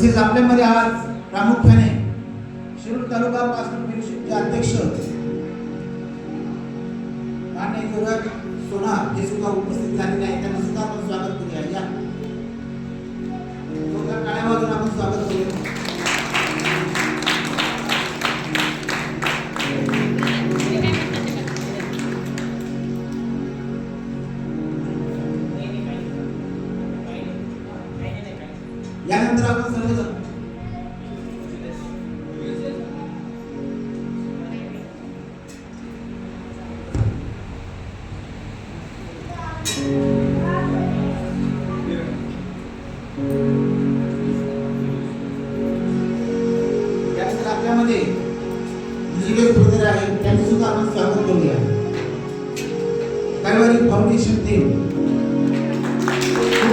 तसेच आपल्यामध्ये आज प्रामुख्याने शिरूर तालुका पासून परिषदेचे अध्यक्ष माननीय युवराज सोनार हे सुद्धा उपस्थित झालेले आहेत. त्यांना सुद्धा आपण स्वागत करूया. या टाळ्या वाजवून आपण स्वागत करूया. यानंतर आपण सर्वजण आपल्यामध्ये इंजिनियर ब्रदर आहे, त्यांचं सुद्धा आपण स्वागत करूया. कारवारी फाउंडेशन टीम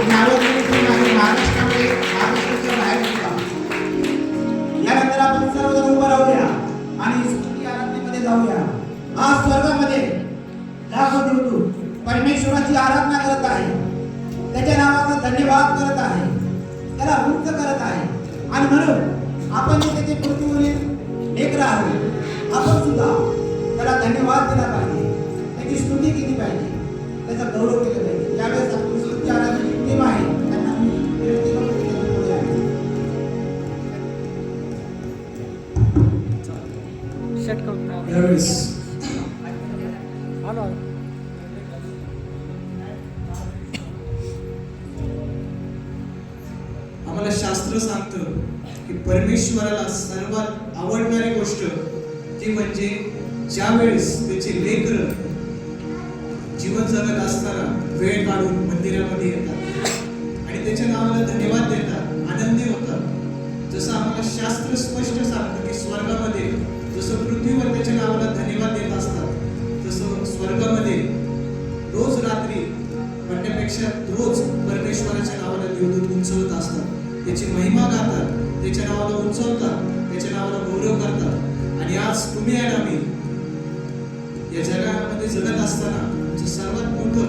महाराष्ट्रामध्ये महाराष्ट्राच्या बाहेर सुद्धा. यानंतर आपण सर्वजण उभं राहूया आणि स्तुती आराधनेमध्ये जाऊया. आज स्वर्गामध्ये लाखो देवदूत परमेश्वराची आराधना करत आहे, त्याच्या नावाचा धन्यवाद करत आहे, त्याला उच्च करत आहे. आणि म्हणून आपण त्याचे पृथ्वीवरील लेकरं आहोत, आपण सुद्धा त्याला धन्यवाद दिला पाहिजे, त्याची स्तुती केली पाहिजे, त्याचा गौरव केला पाहिजे. यावेळेस आपण स्तुती आराधनेची टीम आहे, त्यांना यावेळेस आम्हाला शास्त्र सांगतं की परमेश्वराला सर्वात आवडणारी गोष्ट ती म्हणजे ज्या वेळेस त्याचे लेकरं जीवन जगत असताना वेळ काढून मंदिरामध्ये येतात आणि त्याच्या नावाला धन्यवाद देतात, आनंदी होतात. जसं आम्हाला शास्त्र स्पष्ट सांगतं की स्वर्गामध्ये जसं पृथ्वीवर त्याच्या नावाला धन्यवाद देत असतात, तसं स्वर्गामध्ये रोज रात्री म्हणण्यापेक्षा रोज परमेश्वराच्या नावाला देवदूत उंचवत असतात, त्याची महिमा गातात, त्याच्या नावाला उंचवतात, त्याच्या नावाला गौरव करतात. आणि आज तुम्ही आणि आम्ही या जगामध्ये जगत असताना जे सर्वात मोठं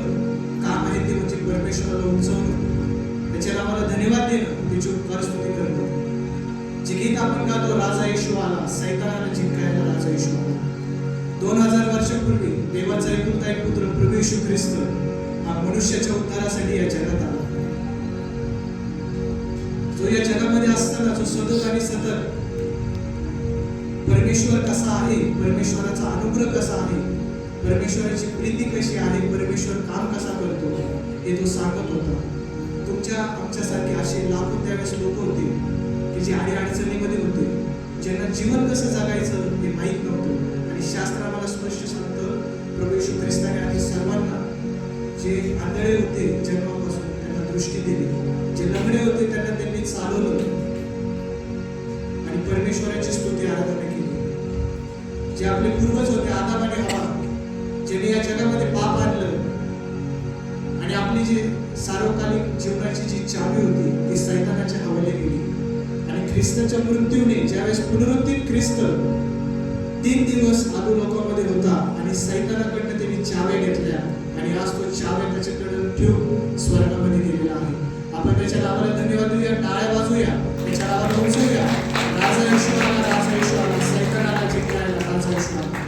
काम आहे ते म्हणजे परमेश्वराला उंचवणं, त्याच्या नावाला धन्यवाद देणं, त्याची उपकार स्तुती करणं. जे गीत आपण गातो, राजा येशू आला, सैतानाला जिंकायला राजा येशू आला. 2000 वर्षापूर्वी देवाचा एकुलता एक पुत्र प्रभू येशू ख्रिस्त हा मनुष्याच्या उद्धारासाठी या जगात आला. जो या जगामध्ये असताना जो सतत आणि सतत परमेश्वर कसा आहे, परमेश्वराचा अनुग्रह कसा आहे, परमेश्वराची प्रीती कशी आहे, परमेश्वर काम कसा करतो हे तो सांगत होता. तुमच्या आमच्यासारखे असे लाखो त्यावेळेस लोक होते की जे अडचणीमध्ये होते, ज्यांना जीवन कसं जगायचं हे माहीत नव्हतं. आणि शास्त्र आम्हाला स्पष्ट सांगतं, प्रभू येशू ख्रिस्ताने आणि सर्वांना जे आंधळे होते जन्मापासून त्यांना दृष्टी दिली, जे लंगडे होते त्यांना त्यांनी चालवलं आणि परमेश्वराची स्तुती आराधना केली. जे आपले पूर्वज होते आदाम आणि हवा, ज्यांनी या जगामध्ये पाप आणलं आणि आपली जी सार्वकालिक जीवनाची जी चावी होती ती सैतानाच्या हवाले गेली. आणि ख्रिस्ताच्या मृत्यूने ज्यावेळेस पुनरुत्थित ख्रिस्त 3 दिवस आदू लोकांमध्ये होता आणि सैतानाकडनं त्यांनी चाव्या घेतल्या आणि आज तो चाव्या त्याच्याकडे ठेवून स्वर्गामध्ये गेलेला आहे. आपण त्याच्या नावाला धन्यवाद देऊया, टाळ्या वाजवूया, त्याच्या नावाला उंचवूया. राजा येशू आला, राजा येशू आला, सैतानाला जिंकायला राजा येशू आला.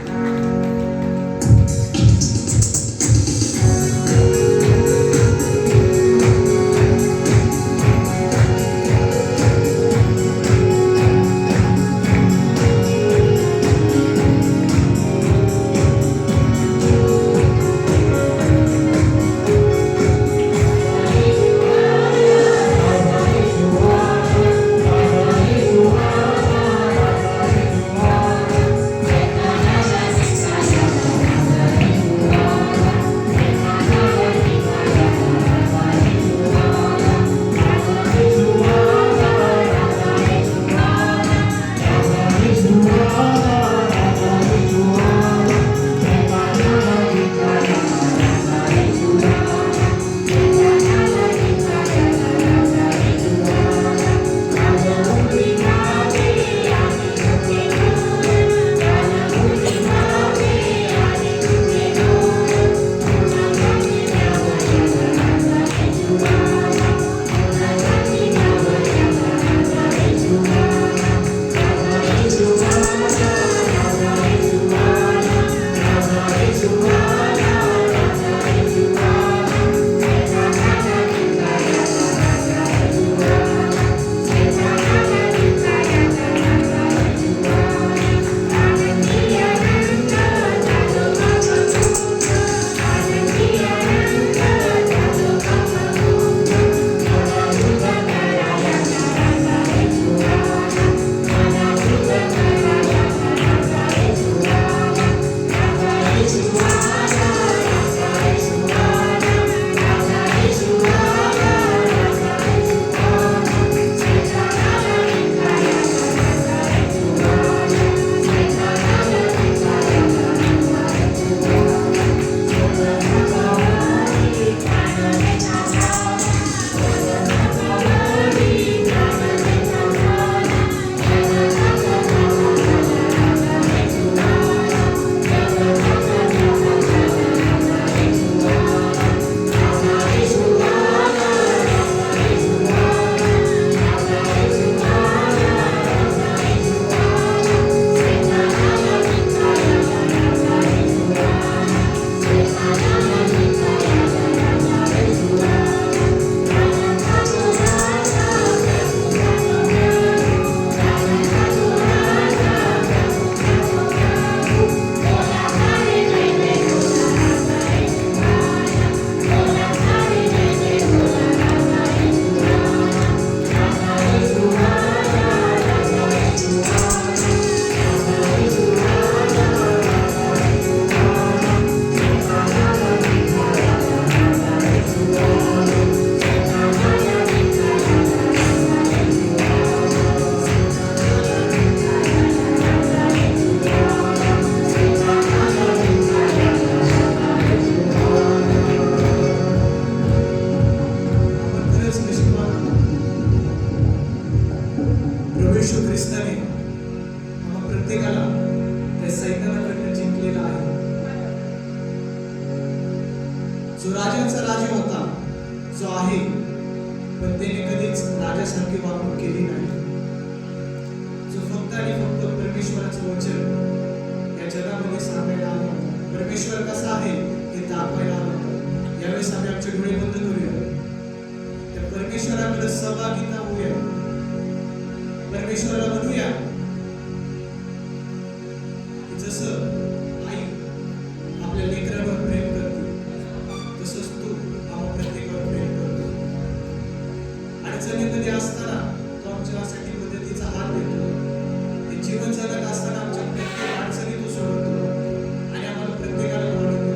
आहे, पण त्याने कधीच राजासारखी वागणूक केली नाही. जो फक्त आणि फक्त परमेश्वराचं वचन या जगामध्ये सांगायला आला होता, परमेश्वर कसा आहे हे दाखवायला आला होता. यावेळेस आम्ही आमचे डोळे बंद करूया, त्या परमेश्वराकडे सहभागिता होऊया, परमेश्वराला म्हणूया की जसं आई आपल्या लेकरावर प्रेम करते तसंच तू आम्हा प्रत्येकावर प्रेम करतो. अडचणीमध्ये असताना तो आमच्यासाठी मदतीचा हात देतो. ते जीवन जगत असताना आमच्या प्रत्येक अडचणी तो सोडवतो आणि आम्हाला प्रत्येकाला वाढवतो.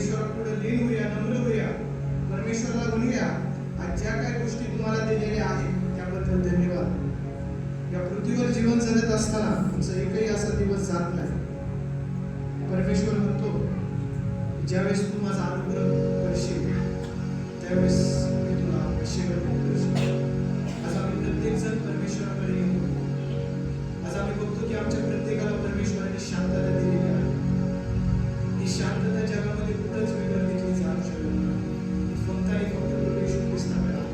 परमेश्वरापुढे लीन होऊया, नम्र होऊया, परमेश्वराला म्हणूया आज ज्या काही गोष्टी तुम्हाला दिलेल्या आहेत त्याबद्दल धन्यवाद. या पृथ्वीवर जीवन जगत असताना तुमचा एकही असा दिवस जात नाही. परमेश्वर म्हणतो ज्यावेळेस तू माझा अनुग्रह करशील त्यावेळेस मी तुला आशीर्वाद करशील. आज आम्ही प्रत्येक जण परमेश्वराकडे येतो. आज आम्ही बघतो की आमच्या प्रत्येकाला परमेश्वराने शांतता दिलेली आहे. ही शांतता जगामध्ये कुठंच वेगळं देखील जाणू शकत नाही. फक्त आणि फक्त प्रभू येशू ख्रिस्तामुळे आहे.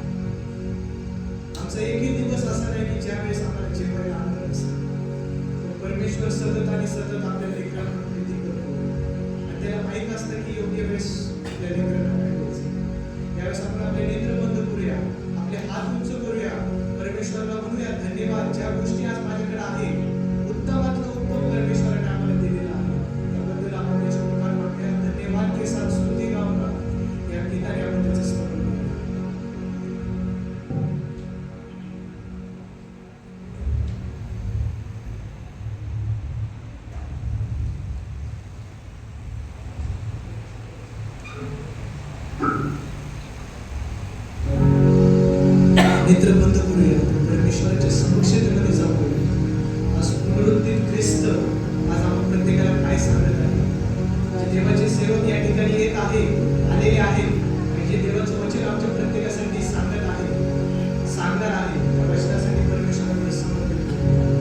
आमचा एकही दिवस असा नाही की ज्यावेळेस आम्हाला जेवायला आणलं नसतं. परमेश्वर सतत आणि सतत आपल्या लेकरांना प्रीती करतो आणि त्याला माहीत असतं की योग्य वेळेस आपल्या लेकरांना काय द्यायचं. यावेळेस आपण आपले नेत्र बंद करूया, आपले हात उंच करूया, परमेश्वराला म्हणूया धन्यवाद. ज्या गोष्टी आज माझ्याकडे आहे उत्तमातलं उत्तम परमेश्वराने आम्हाला दिलेलं आहे त्याबद्दल आपण त्याचे उपकार मानूया. धन्यवाद के साथ स्तुती गाऊया. या गीताने आपण त्याचं स्मरण करूया. नेत्र बंद करूया, परमेश्वराच्या समक्षतेमध्ये जाऊया. आज पुनरुत्थित ख्रिस्त आज आम्हा प्रत्येकाला काय सांगत आहे. जे देवाचे सेवक या ठिकाणी येत आहे, आलेले आहेत आणि जे देवाचं वचन आमच्या प्रत्येकासाठी सांगत आहे, सांगणार आहे, त्या वचनासाठी परमेश्वराकडे समर्पित करूया.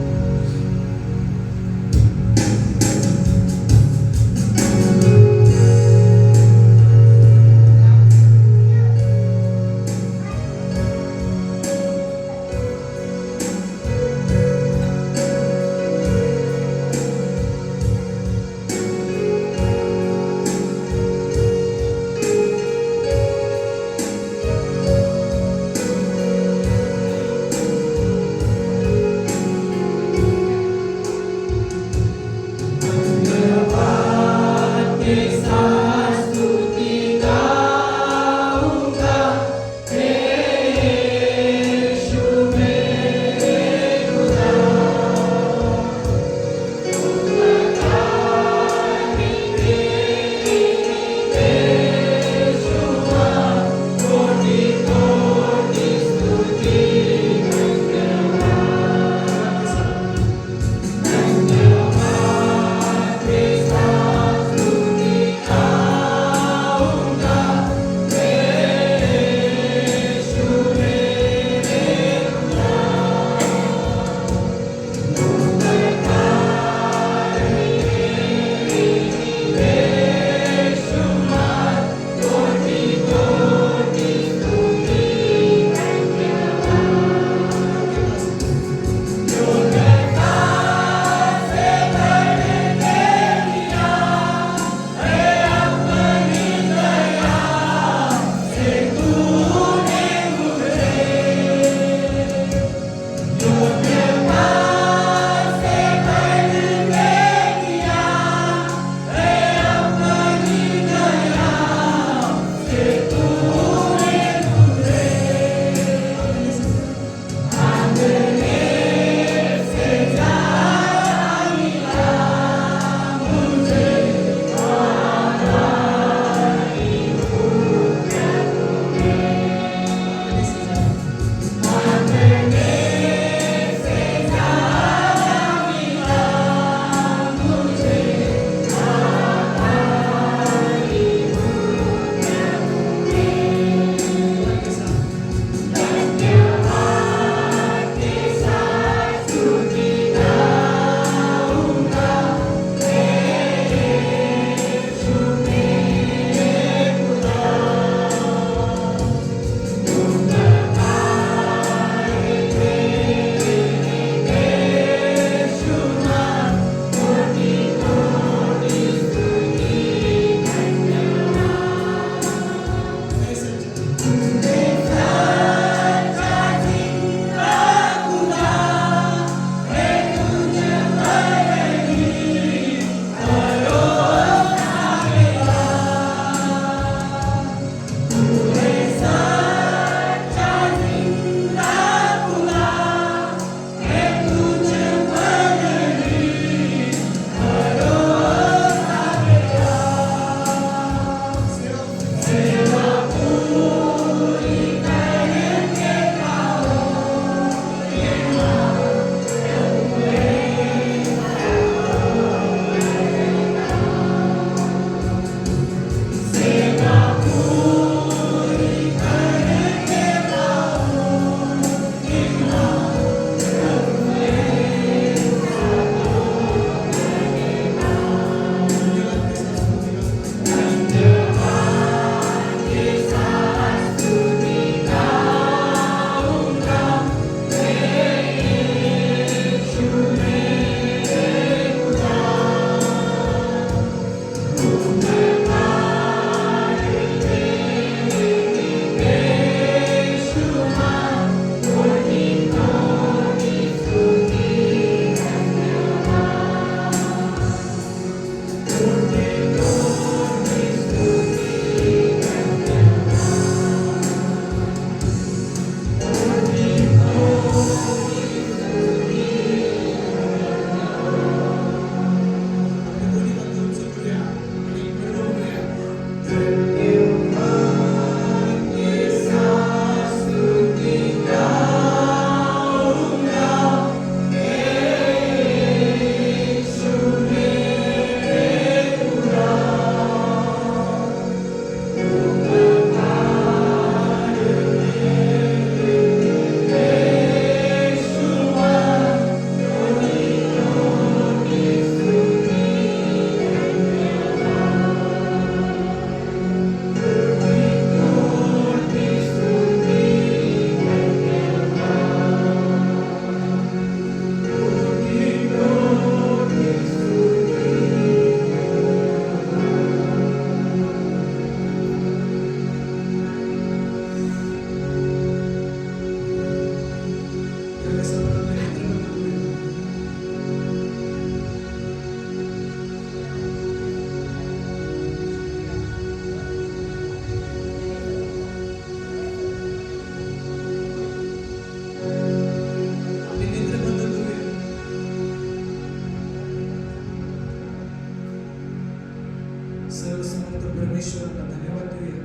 सर्वसमर्थ परमेश्वराला धन्यवाद देऊया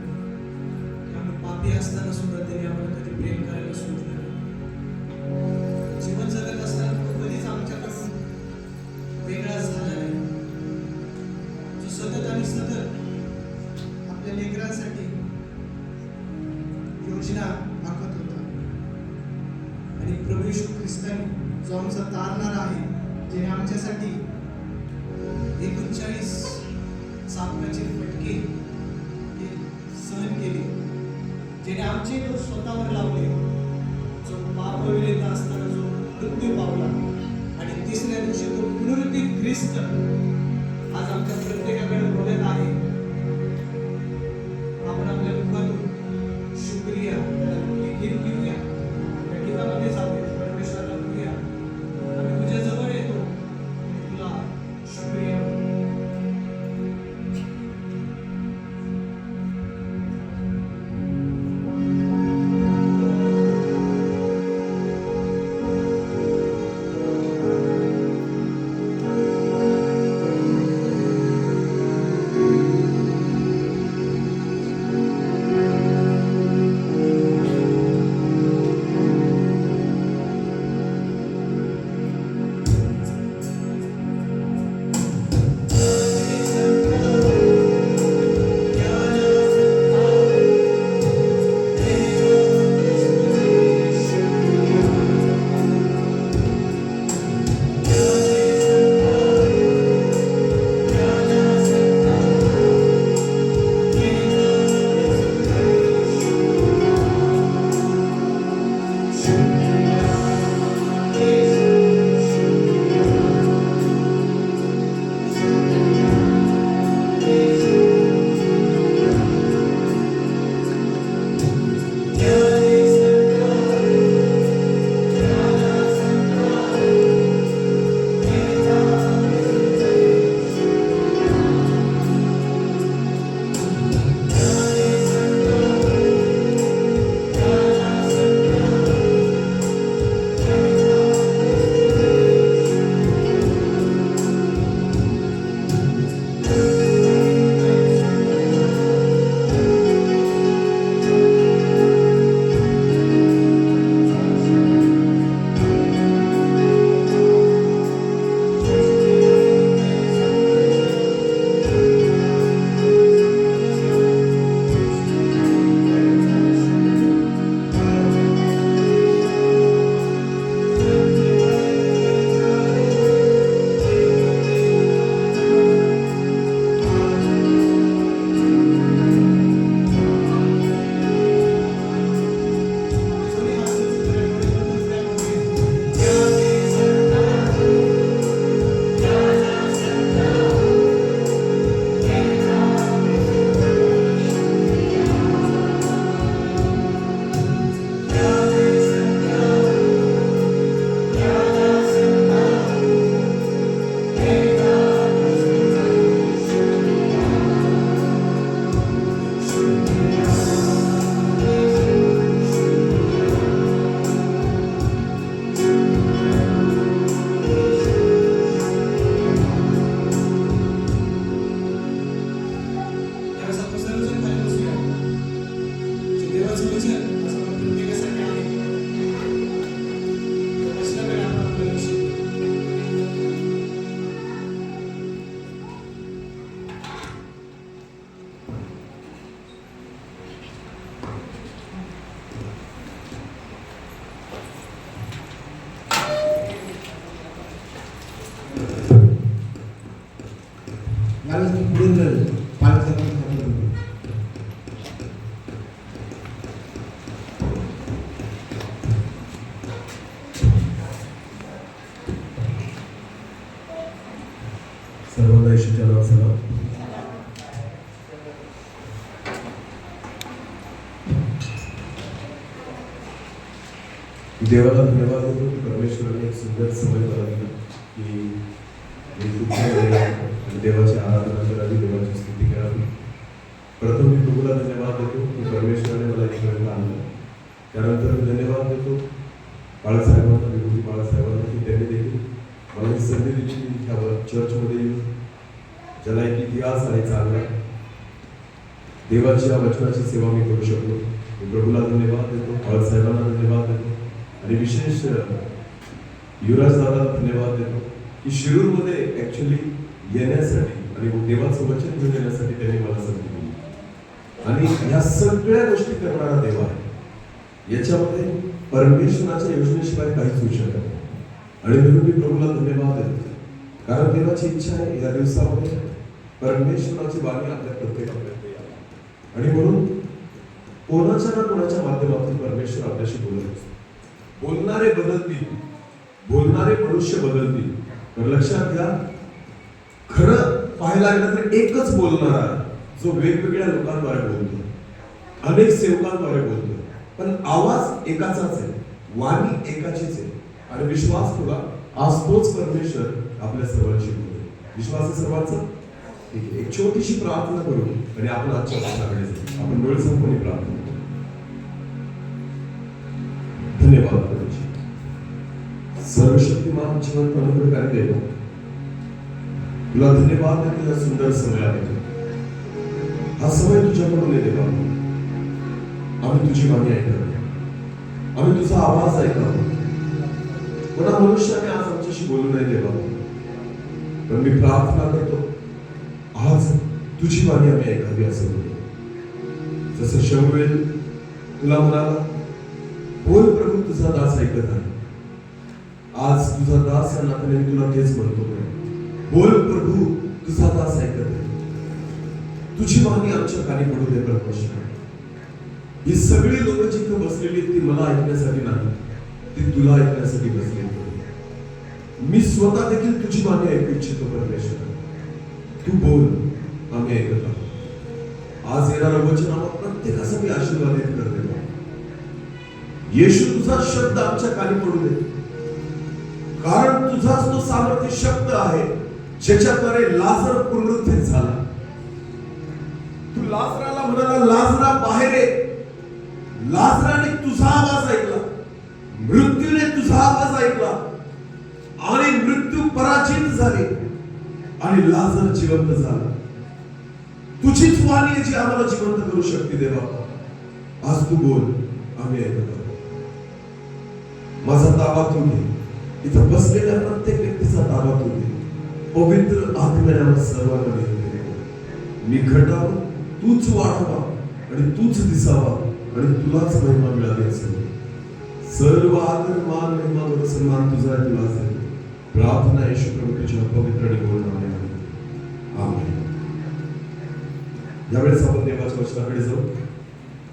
की आम्ही पापी असताना सुद्धा त्याने आम्हाला कधी प्रेम करायला सोडलं नाही. जीवन जगत असताना तो कधीच आमच्याकडून वेगळा झाला नाही. जो सतत आणि सतत आपल्या लेकरांसाठी योजना आखत होता. आणि प्रभू येशू ख्रिस्ताने जो आमचा तारणारा आहे, ज्याने आमच्यासाठी 39 चाबकाचे फटके हे सहन केले, ज्याने आमचे दोष स्वतःवर लावले, जो पापविलेला असताना जो मृत्यू पावला आणि तिसऱ्या दिवशी तो पुनरुत्थित ख्रिस्त आज आमच्या प्रत्येकाकडे बघत आहे. आपण आपल्या मुखातून शुक्रिया लिखित घेऊया, त्या गीतामध्ये जाऊया, परमेश्वराला बोलूया, आम्ही तुझ्या जवळ येतो आणि तुला शुक्रिया म्हणतो. यावेळेस मी पुढील पालकांना सर्वांना येशूच्या नावात सलाम. देवाला धन्यवाद देतो की परमेश्वराने एक सुंदर सवय मला दिली की मी खूप देवाची आराधना करावी, देवाची स्तुती करावी. प्रथम मी प्रभूला धन्यवाद देतो की परमेश्वराने मला इथपर्यंत आणलं. त्यानंतर मी धन्यवाद देतो बाळासाहेबांना, बाळासाहेबांना की त्यांनी देखील मला ही संधी दिली की ह्या चर्चमध्ये येऊन ज्याला एक इतिहास आहे चांगला, देवाच्या वचनाची सेवा मी करू शकलो. मी प्रभूला धन्यवाद देतो, बाळ साहेबांना धन्यवाद देतो आणि विशेष युवराज दादाला धन्यवाद देतो की शिरूरमध्ये ऍक्च्युली येण्यासाठी आणि देवाचं वचन घेऊन येण्यासाठी त्यांनी मला संधी दिली. आणि ह्या सगळ्या गोष्टी करणारा देव आहे. याच्यामध्ये परमेश्वराच्या योजनेशिवाय काहीच होऊ शकत नाही. आणि म्हणून मी प्रभूला धन्यवाद देतो, कारण देवाची इच्छा आहे या दिवसामध्ये परमेश्वराची वाणी आपल्या प्रत्येकापर्यंत यावी. आणि म्हणून कोणाच्या ना कोणाच्या माध्यमातून परमेश्वर आपल्याशी बोलत असतो. बोलणारे बदलतील, बोलणारे मनुष्य बदलतील. तर लक्षात घ्या, खरं पाहायला गेलं तर एकच बोलणारा जो वेगवेगळ्या लोकांद्वारे बोलतो, अनेक सेवकांद्वारे बोलतो, पण आवाज एकाचाच आहे, वाणी एकाचीच आहे. आणि विश्वास ठेवा, आज तोच परमेश्वर आपल्या सर्वांशी बोलतो. विश्वास आहे सर्वांचा? ठीक आहे, एक छोटीशी प्रार्थना करू आणि आपण आजच्या भाषणाकडे जाऊ. आपण डोळे संपवून प्रार्थना करू. धन्यवाद प्रभूजी, सर्वशक्तिमान जिवंत अनुग्रहकारी देव, तुला धन्यवाद देतो या सुंदर समयाबद्दल. हा समय तुझ्याकडून येते बाबा. आम्ही तुझी वाणी ऐकावी, आम्ही तुझा आवाज ऐकावा. कोणा मनुष्याने आज आमच्याशी बोलू नये देवा, पण मी प्रार्थना करतो आज तुझी वाणी आम्ही ऐकावी असं बोलतो. जसं शमूएल तुला म्हणाला, बोल प्रभू तुझा दास ऐकत आहे. आज तुझा दास या नात्याने मी तुला तेच म्हणतो, बोल प्रभू तुझा दास ऐकत आहे. तुझी वाणी आमच्या कानी पडू दे परमेश्वर. ही सगळी लोक जिथे बसलेली ती मला ऐकण्यासाठी नाही, ती तुला ऐकण्यासाठी बसलेली. मी स्वतः देखील तुझी वाणी ऐकू इच्छितो परमेश्वर. तू बोल, आम्ही ऐकत आहोत. आज येणारं वचन आम्हाला प्रत्येकासाठी आशीर्वादित करते. येशू तुझा शब्द आमच्या कानी पडू दे, कारण तुझाच तो सामर्थ्य शब्द आहे ज्याच्याद्वारे लाजर पुनरुत्थित झाला. तू लाजराला म्हणाला, लाजरा बाहेर ये. लाजराने तुझा आवाज ऐकला, मृत्यूने तुझा आवाज ऐकला आणि मृत्यू पराजित झाली आणि लाजर जिवंत झाला. तुझीच वाणी आहे जी आम्हाला जिवंत करू शकते देवा. आज तू बोल, आम्ही ऐकत आहोत. माझा ताबा तू घे, इथं बसलेल्या प्रत्येक व्यक्तीचा ताबा तू घे. पवित्र आत्म्यावर सर्वांना घेतले. मी घटावं, तूच वाढावा आणि तूच दिसावा आणि तुलाच महिमा मिळावी असेल. सर्व आदर मान महिमा व सन्मान तुझा आहे, तुलाच आहे. प्रार्थना येशू प्रभू तुझ्या पवित्र आणि गोड नावाने. आमेन. यावेळेस आपण देवाच्या वचनाकडे जाऊ.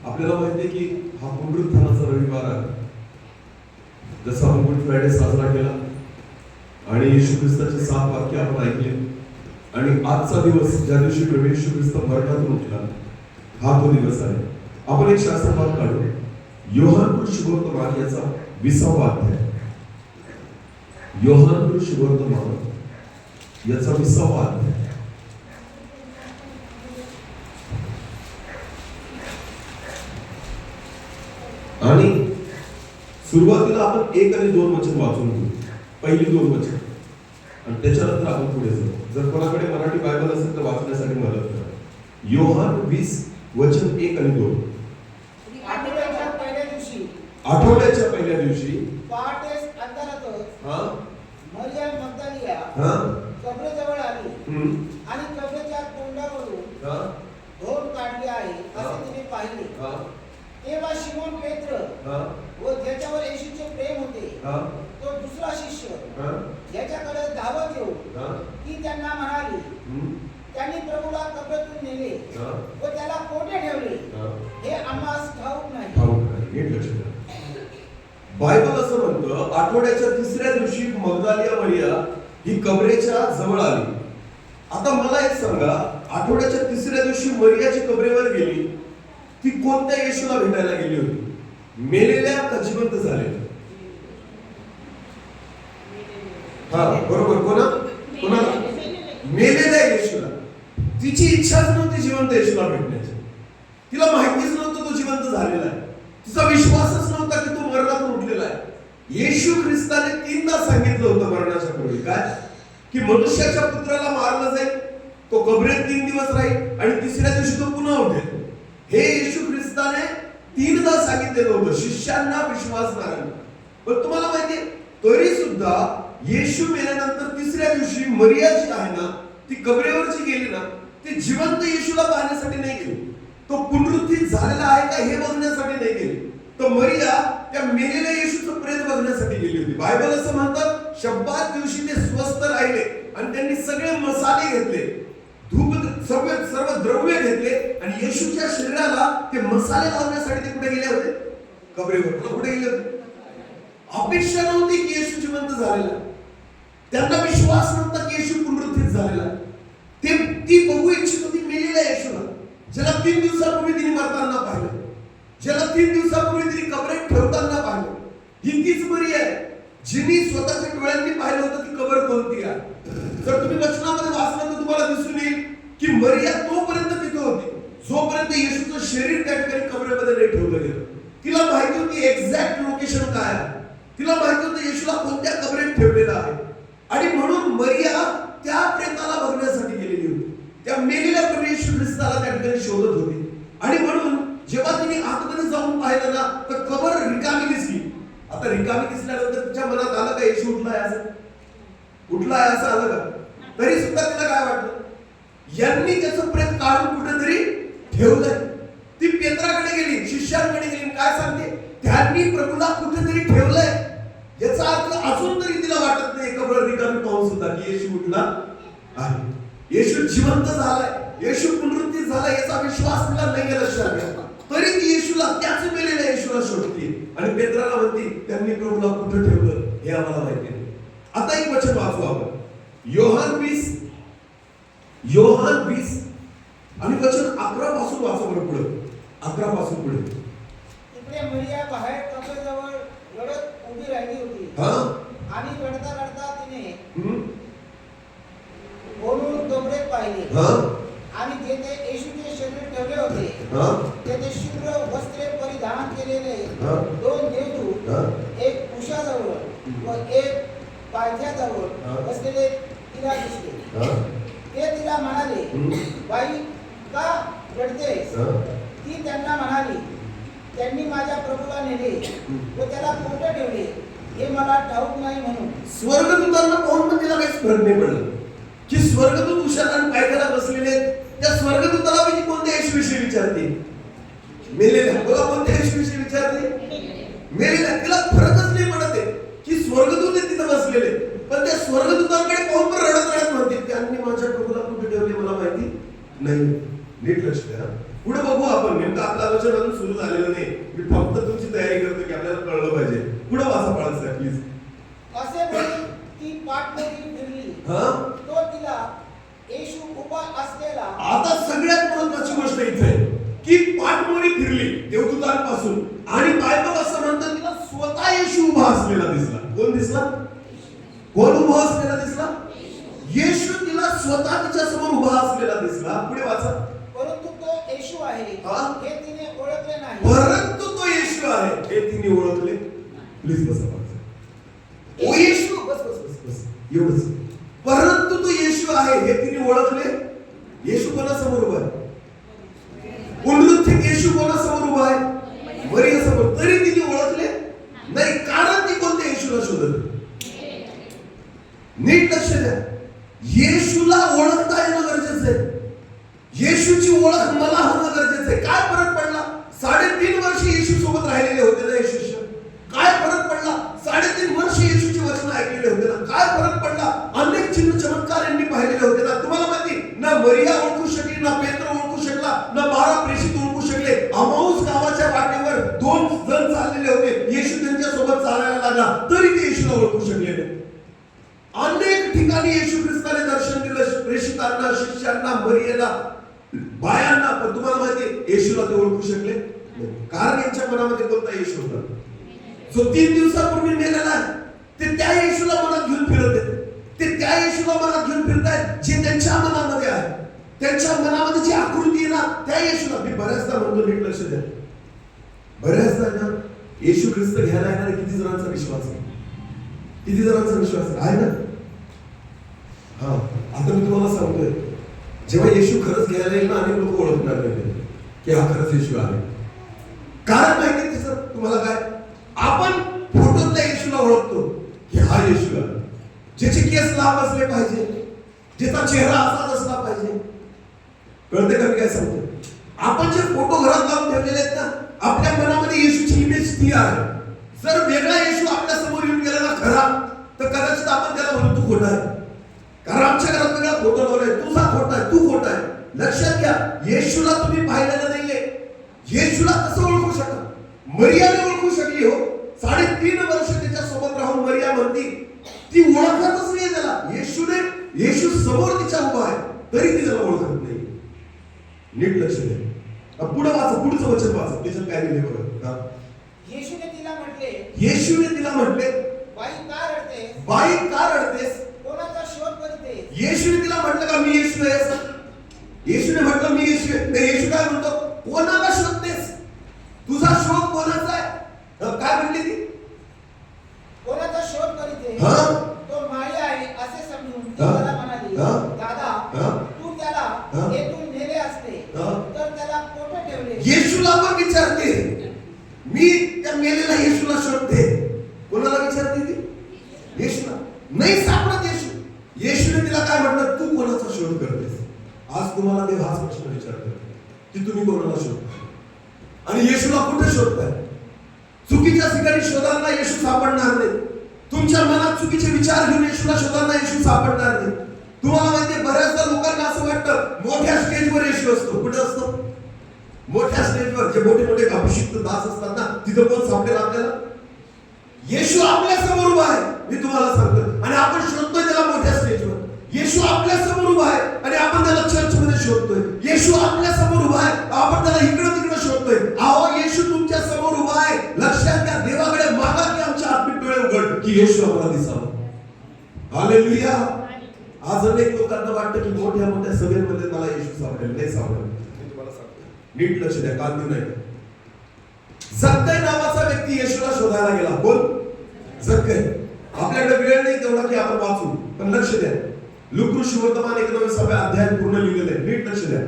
आपल्याला माहिती आहे की हा पुनरुत्थानाचा रविवार आहे. जसा आपण गुड फ्रायडे साजरा केला आणि येशू ख्रिस्ताचे 7 वाक्य आपण ऐकले आणि आजचा दिवस ज्या दिवशी प्रभू येशू ख्रिस्त मरणातून उठला, हा तो दिवस आहे. आपण एक शास्त्रभाग काढू. योहान शुभवर्तमान याचा 20वा अध्याय. योहान शुभवर्तमान याचा 20वा अध्याय. आणि सुरुवातीला आपण 1 आणि 2 वचन वाचून घेऊ. पहिली 2 वचन आणि त्याच्यानंतर आपण पुढे जाऊ. जर कोणाकडे मराठी बायबल असेल तर वाचण्यासाठी मदत करा. योहान 20 वचन 1 आणि 2. आठवड्याच्या पहिल्या दिवशी पहाटेस अंधारातच मरियम मग्दलिया कबरेजवळ आली आणि कबरेच्या तोंडावरून ढोल काढली आहे असे तिने पाहिले. तेव्हा शिमोन पेत्र व ज्याच्यावर येशूचे प्रेम होते तो दुसरा शिष्य ज्याच्याकडे धावत येऊन ती त्यांना म्हणाली, त्यांनी प्रभूला कबरेतून नेले व त्याला कोठे ठेवले हे आम्हास ठाऊक नाही. बायबल असं म्हणतं, आठवड्याच्या 3ऱ्या दिवशी मग्दलिया मरिया ही कबरेच्या जवळ आली. आता मला एक सांगा, आठवड्याच्या 3ऱ्या दिवशी मरिया जी कबरेवर गेली ती कोणत्या येशूला भेटायला गेली होती? मेलेल्या का जिवंत झालेल्या? हा बरोबर. कोणाला? मेलेल्या येशूला. तिची इच्छाच नव्हती जिवंत येशूला भेटण्याची. तिला माहितीच नव्हतं तो जिवंत झालेला आहे. तिचा विश्वासच नव्हता की तो मरणातून उठलेला आहे. येशू ख्रिस्ताने 3दा सांगितलं होतं मरणाच्या पूर्वी काय, की मनुष्याच्या पुत्राला मारलं जाईल, तो कबरेत 3 दिवस राहील आणि तिसऱ्या दिवशी तो पुन्हा उठेल. हे येशू ख्रिस्ताने 3दा सांगितलेलं होतं शिष्यांना, विश्वासणाऱ्यांना. पण तुम्हाला माहितीये तरी सुद्धा येशू मेल्यानंतर तिसऱ्या दिवशी मरिया जी आहे ना, ती कबरेवरची गेली ना, ती जिवंत येशूला पाहण्यासाठी नाही गेली. तो पुनरुत्थित झालेला आहे का हे बघण्यासाठी नाही गेली. तर मरिया त्या मेलेल्या येशूचं प्रेत बघण्यासाठी गेली होती. बायबल असं म्हणतात शब्दात दिवशी ते स्वस्थ राहिले आणि त्यांनी सगळे मसाले घेतले, धूप, सर्व द्रव्य घेतले आणि येशूच्या शरीराला ते मसाले लावण्यासाठी ते कुठे गेले होते? कबरेवर. कुठे गेले होते? अपेक्षा नव्हती की येशू जिवंत झालेला, त्यांना विश्वास नव्हता की येशू पुनरुत्थित झालेला. ती बघू इच्छित होती मेलेल्या येशूला, ज्याला 3 दिवसापूर्वी तिने मरताना पाहिलं, ज्याला 3 दिवसापूर्वी तिने कबरेत ठेवताना पाहिलं. ही तीच मरिया आहे जिने स्वतःच्या डोळ्यांनी पाहिलं होतं ती कबर कोणती आहे. जर तुम्ही वचनामध्ये वाचलं तर तुम्हाला दिसून येईल की मरिया तोपर्यंत तिथे होती जोपर्यंत येशूचं शरीर त्या ठिकाणी कबरेमध्ये नाही ठेवलं गेलं. तिला माहिती होती एक्झॅक्ट लोकेशन काय आहे, तिला माहिती होतं येशूला कोणत्या कबरेत ठेवलेलं आहे. आणि म्हणून मरिया त्या प्रेताला बघण्यासाठी गेलेली होती, त्या मेलेल्या प्रभू येशू ख्रिस्ताला त्या ठिकाणी शोधत होती. आणि म्हणून जेव्हा तिने आतमध्ये जाऊन पाहिलं ना तर कबर रिकामी दिसली. आता रिकामी दिसल्यानंतर तिच्या मनात आलं का येशू उठलाय असं? उठलाय असं आलं का? तरी सुद्धा तिला काय वाटलं, यांनी त्याचं प्रेत काढून कुठेतरी ठेवलंय. ती पेत्राकडे गेली, शिष्यांकडे गेली, काय सांगते त्यांनी प्रभूला कुठेतरी ठेवलंय. याचा अर्थ अजून तरी तिला वाटत नाही कबर रिकामी पाहून सुद्धा की येशू उठला आहे, येशू जिवंत झालाय, येशू पुनरुत्थित झालाय याचा विश्वास तिला नाही लक्षात. तरी ती येशूला, त्याच मेलेल्या येशूला शोधते आणि पेत्राला म्हणते त्यांनी प्रभूला कुठे ठेवलं हे आम्हाला माहिती नाही. आता एक वचन वाचू आपण, योहान 20 आणि वचन 11 पासून वाचा बरं पुढे. 11 पासून पुढे. इकडे मरिया बाहेर कबरेजवळ रडत उभी राहिली होती आणि रडता रडता तिने ओढून कबरेत पाहिले आणि जेथे येशूचे शरीर ठेवले होते तेथे शुभ्र वस्त्रे परिधान केलेले 2 देवदूत एक उशाजवळ व एक पायथ्याजवळ बसलेले तिला दिसले. ते तिला म्हणाले, बाई का रडतेस? ती त्यांना म्हणाली, त्यांनी माझ्या प्रभूला नेले व त्याला कोठे ठेवले हे मला ठाऊक नाही. म्हणून स्वर्गदूतांना पाहून पण तिला काहीच फरक नाही पडलं की स्वर्गदूत उशात आणि पायथ्याला बसलेले. त्या स्वर्गदूताला मी कोणत्या येशूविषयी विचारते? मेलेल्या. बोला, कोणत्या येशूविषयी विचारते? मेलेल्या. तिला फरकच नाही पडत आहे की स्वर्गदूत तिथं बसलेले, पण त्या स्वर्गदूतांकडे पाहून पण रडत रडत म्हणते त्यांनी माझ्या प्रभूला कुठे ठेवले मला माहिती नाही. नीट लक्ष द्या. पुढे बघू आपण, नेमकं आपलं वचन अजून सुरू झालेलं नाही, मी फक्त तुमची तयारी करतो की आपल्याला कळलं पाहिजे. पुढे वाचा पाळसा प्लीज. असे बोलून ती पाठमोरी फिरली, तो तिला येशू उभा असलेला. आता सगळ्यात महत्त्वाची गोष्ट इथे आहे की पाठमोरी फिरली देवदूतांपासून आणि बायबल असं म्हणतं तिला स्वतः येशू उभा असलेला दिसला. कोण दिसला? कोण उभा असलेला दिसला? येशू तिला स्वतः तिच्या समोर उभा असलेला दिसला. पुढे वाचा. परंतु तो येशू आहे हे तिने ओळखले नाही. परंतु तो येशू आहे हे तिने ओळखले. प्लीज बसा. ओ येशू, बस बस बस बस एवढंच. परंतु तो येशू आहे हे तिने ओळखले. येशू कोणासमोर उभा आहे? पुनरुत्थित येशू कोणासमोर उभा आहे? मरिया समोर. तरी तिने ओळखले नाही, कारण ती कोणत्या येशूला शोधत. नीट लक्ष द्या, येशूला ओळखता येणं गरजेचं आहे. येशूची ओळख मला होणं गरजेचं आहे. काय फरक पडला? 3.5 वर्ष येशू सोबत राहिलेले होते ना हे शिष्य. काय फरक पडला? 3.5 वर्ष येशूची वचनं ऐकलेले होते ना. काय फरक पडला? अनेक चिन्ह चमत्कार यांनी पाहिलेले होते ना. तुम्हाला माहिती ना, मरिया ओळखू शकली ना, पेत्र ओळखू शकला ना, 12 प्रेषित ओळखू शकले. अमाऊस गावाच्या वाटेवर 2 जण चाललेले होते, येशू त्यांच्या सोबत चालायला लागला तरी ते येशूला ओळखू शकले नाही. अनेक ठिकाणी येशू ख्रिस्ताने दर्शन दिलं प्रेषितांना, शिष्यांना, मरियेला, बायांना, पण तुम्हाला माहिती येशूला ते ओळखू शकले कारण यांच्या मनामध्ये कोणता येशू होता? जो 3 दिवसापूर्वी मेलेला आहे. ते त्या येशूला मनात घेऊन फिरत आहेत. ते त्या येशूला मनात घेऊन फिरतायत जे त्यांच्या मनामध्ये आहे. त्यांच्या मनामध्ये जी आकृती आहे ना त्या येशूला. मी बऱ्याचदा म्हणतो, नीट लक्ष द्या, बऱ्याचदा ना येशू ख्रिस्त घ्यायला येणारे किती जणांचा विश्वास आहे? किती जणांचा विश्वास आहे ना? हा, आता मी तुम्हाला सांगतोय जेव्हा येशू खरंच घ्यायला येईल ना, अनेक लोक ओळखणार नाही की हा खरंच येशू आहे. कारण माहिती त्याचं तुम्हाला काय, आपण फोटोतल्या येशूला ओळखतो की हा येशू आहे, ज्याचे केस लांब असले पाहिजे, ज्याचा चेहरा असाच असला पाहिजे. कळते का मी काय सांगतो? आपण जे फोटो घरात लावून ठेवलेले आहेत ना, आपल्या मनामध्ये येशूची इमेज ती आहे. जर वेगळा येशू आपल्या समोर येऊन गेला ना खरा, तर कदाचित आपण त्याला म्हणू तू खोटा आहे, कारण आमच्या घरात वेगळा फोटो लावलाय, तुझा खोटा आहे, तू खोटा आहे. लक्षात घ्या, येशूला तुम्ही पाहिलेलं नाहीये. येशूला कसं ओळखू शका? मरियाने ओळखू शकली हो. 3.5 वर्ष त्याच्या सोबत राहून मरिया म्हणती, ती ओळखतच नाही त्याला. येशू समोर तिच्या उभा आहे, तरी ती त्याला ओळखत नाही. नीट लक्ष द्या. पुढे वाचा, पुढचं वचन वाचा, त्याच्यात काय लिहिले बघा. येशूने तिला म्हटले, येशूने तिला म्हटले, बाई का रडतेस? बाई का रडतेस? कोणाचा शोध करतेस? येशूने तिला म्हटलं का मी येशू आहे असं? येशूने म्हटलं मी येशू आहे. तर येशू काय म्हणतो, कोणाला शोधतेस? तुझा शोध कोणाचा आहे? काय म्हणली ती? कोणाचा शोध करीते? हा? तो माळी आहे असे समजून ती हा? मला म्हणाली, हा? दादा, हा? तू त्याला हा? येथून नेले असते हा? तर त्याला कोठे ठेवले? येशूला पण विचारते, मी त्या मेलेल्या येशूला शोधते. कोणाला विचारते ती? येशूला. नाही सापडत येशू. येशूने तिला काय म्हटलं, तू कोणाचा शोध करतेस? आज तुम्हाला देव हाच प्रश्न विचारतो की तुम्ही कोणाला शोधताय आणि येशूला कुठे शोधताय? चुकीच्या ठिकाणी शोधांना येशू सापडणार नाही. तुमच्या मनात चुकीचे विचार घेऊन येशूला शोधांना येशू सापडणार नाही. तुम्हाला माहितीये, बऱ्याचदा लोकांना असं वाटतं मोठ्या स्टेजवर येशू असतो. कुठे असतो? मोठ्या स्टेजवर. जे मोठे मोठे अभिषिक्त दास असतात ना, तिथं कोण सापडेल आपल्याला? येशू आपल्या समोर उभा आहे, मी तुम्हाला सांगतो, आणि आपण शोधतोय त्याला मोठ्या स्टेजवर. येशू आपल्या समोर उभा आहे आणि आपण त्याला चर्चमध्ये शोधतोय. येशू आपल्या समोर उभा आहे, आपण त्याला इकडं तिकडं शोधतोय. अहो, येशू तुमच्या समोर उभा आहे. लक्षात घ्या, देवाकडे मागा की आमच्या आत्मिक डोळे उघड की येशू आम्हाला दिसावा. हालेलुया. आज अनेक लोकांना वाटतं की मोठ्या मोठ्या सभेमध्ये मला येशू सापडेल. नाही सापडेल. मी तुम्हाला सांगतो, नीट लक्ष द्या, काल देऊ नये. जक्कई नावाचा व्यक्ती येशूला शोधायला गेला. कोण? जक्कई. आपल्याकडे वेळ नाही तेवढा की आपण वाचू, पण लक्ष द्या. लूका सुवर्तमान 19 अध्याय पूर्ण लिहिलेलं आहे. नीट लक्ष द्या.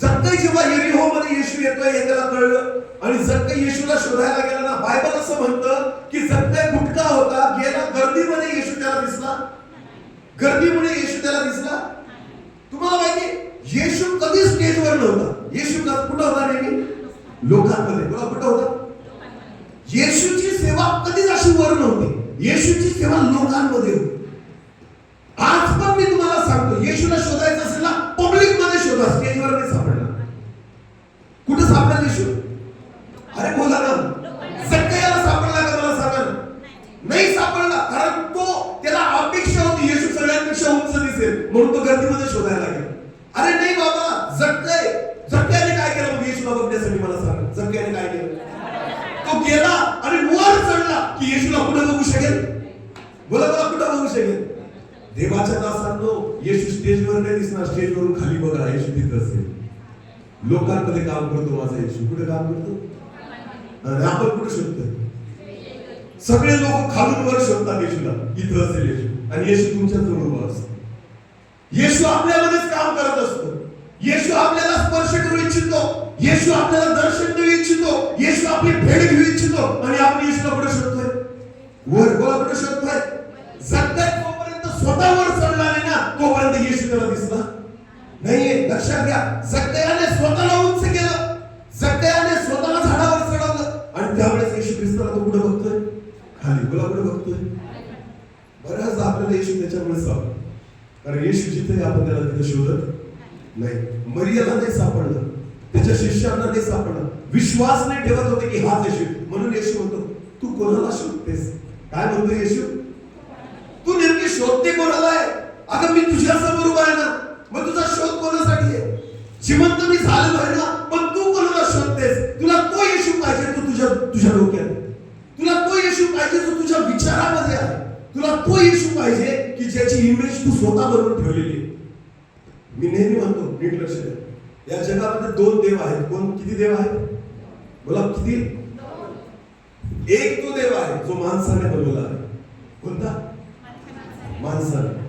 जक्कई जेव्हा यरीहो मध्ये येशू येतोय हे त्याला कळलं आणि जक्कई येशूला शोधायला गेला ना, बायबल असं म्हणतं की जक्कई भुटका होता, गेला, गर्दीमध्ये येशू त्याला दिसला. गर्दीमुळे येशू त्याला दिसला. तुम्हाला माहिती, येशू कधी स्टेजवर नव्हता. येशू कुठं होता? नेहमी लोकांमध्ये. बोला, कुठं होता? येशूची सेवा कधीच अशी वर नव्हती. येशूची सेवा लोकांमध्ये होती. आज पण मी तुम्हाला सांगतो, येशूला शोधायचं असेल ना, पब्लिक मध्ये शोधा, स्टेजवर नाही सापडणार. कुठे सापडेल येशू? अरे बोला ना, जक्कईला सापडला का? मला सांगा ना. नाही सापडला, कारण तो त्याला अपेक्षा होती येशू सगळ्यांपेक्षा उंच दिसेल, म्हणून तो गर्दीमध्ये शोधायला गेला. अरे नाही बाबा, जक्कईने काय केलं मग येशूला बघण्यासाठी? मला सांगा, जक्कईने काय केलं? तो गेला आणि वर चढला की येशूला कुठे बघू शकेल? बोला बोला, कुठे बघू शकेल? देवाच्या दासांनो, येशू स्टेजवर नाही दिसणार. स्टेजवरून खाली बघा, येशू तिथं असेल. लोकांमध्ये काम करतो माझा येशू. कुठे काम करतो? आणि आपण कुठे शोधतोय? सगळे लोक खालून वर शोधतात येशूला. इथं असेल येशू, आणि येशू तुमच्या जवळ उभा असतो. येशू आपल्यामध्येच काम करत असतो. येशू आपल्याला स्पर्श करू इच्छितो. येशू आपल्याला दर्शन देऊ इच्छितो. येशू आपली भेट घेऊ इच्छितो, आणि आपण येशूला कुठे शोधतोय? वर. बोला, कुठे शोधतोय? जक्कई तोपर्यंत स्वतःवर चढला नाही ना, तोपर्यंत येशू त्याला दिसला नाहीये. लक्षात घ्या, जक्कईने स्वतःला उंच केलं. जक्कईने स्वतःला झाडावर चढवलं, आणि त्यावेळेस येशू ख्रिस्ताला तो कुठे बघतोय? खाली. बोला, कुठे बघतोय? बऱ्याचदा आपल्याला येशू त्याच्यामुळे सापडला, कारण येशू जिथे आपण त्याला तिथे शोधत नाही. मरियाला नाही सापडलं, त्याच्या शिष्यांना नाही सापडलं. विश्वास नाही ठेवत होते की हाच येशू. म्हणून येशू म्हणतो, तू कोणाला शोधतेस? काय म्हणतो येशू? तू नेमकी शोधते कोणाला आहे? अगं मी तुझ्या समोर उभा आहे ना, मग तुझा शोध कोणासाठी आहे? जिवंत मी झालेलो आहे ना, पण तू कोणाला शोधतेस? तुला तो येशू पाहिजे तो तुझ्या डोक्यात. तुला तो येशू पाहिजे जो तुझ्या विचारामध्ये आहे. तुला तो येशू पाहिजे की ज्याची इमेज तू स्वतः बनवून ठेवलेली आहे. मी नेहमी म्हणतो, नीट लक्ष द्या, या जगामध्ये 2 देव आहेत. कोण? किती देव आहेत? बोला, किती? एक तो देव आहे जो माणसाने बनवला आहे. कोणता? माणसाने.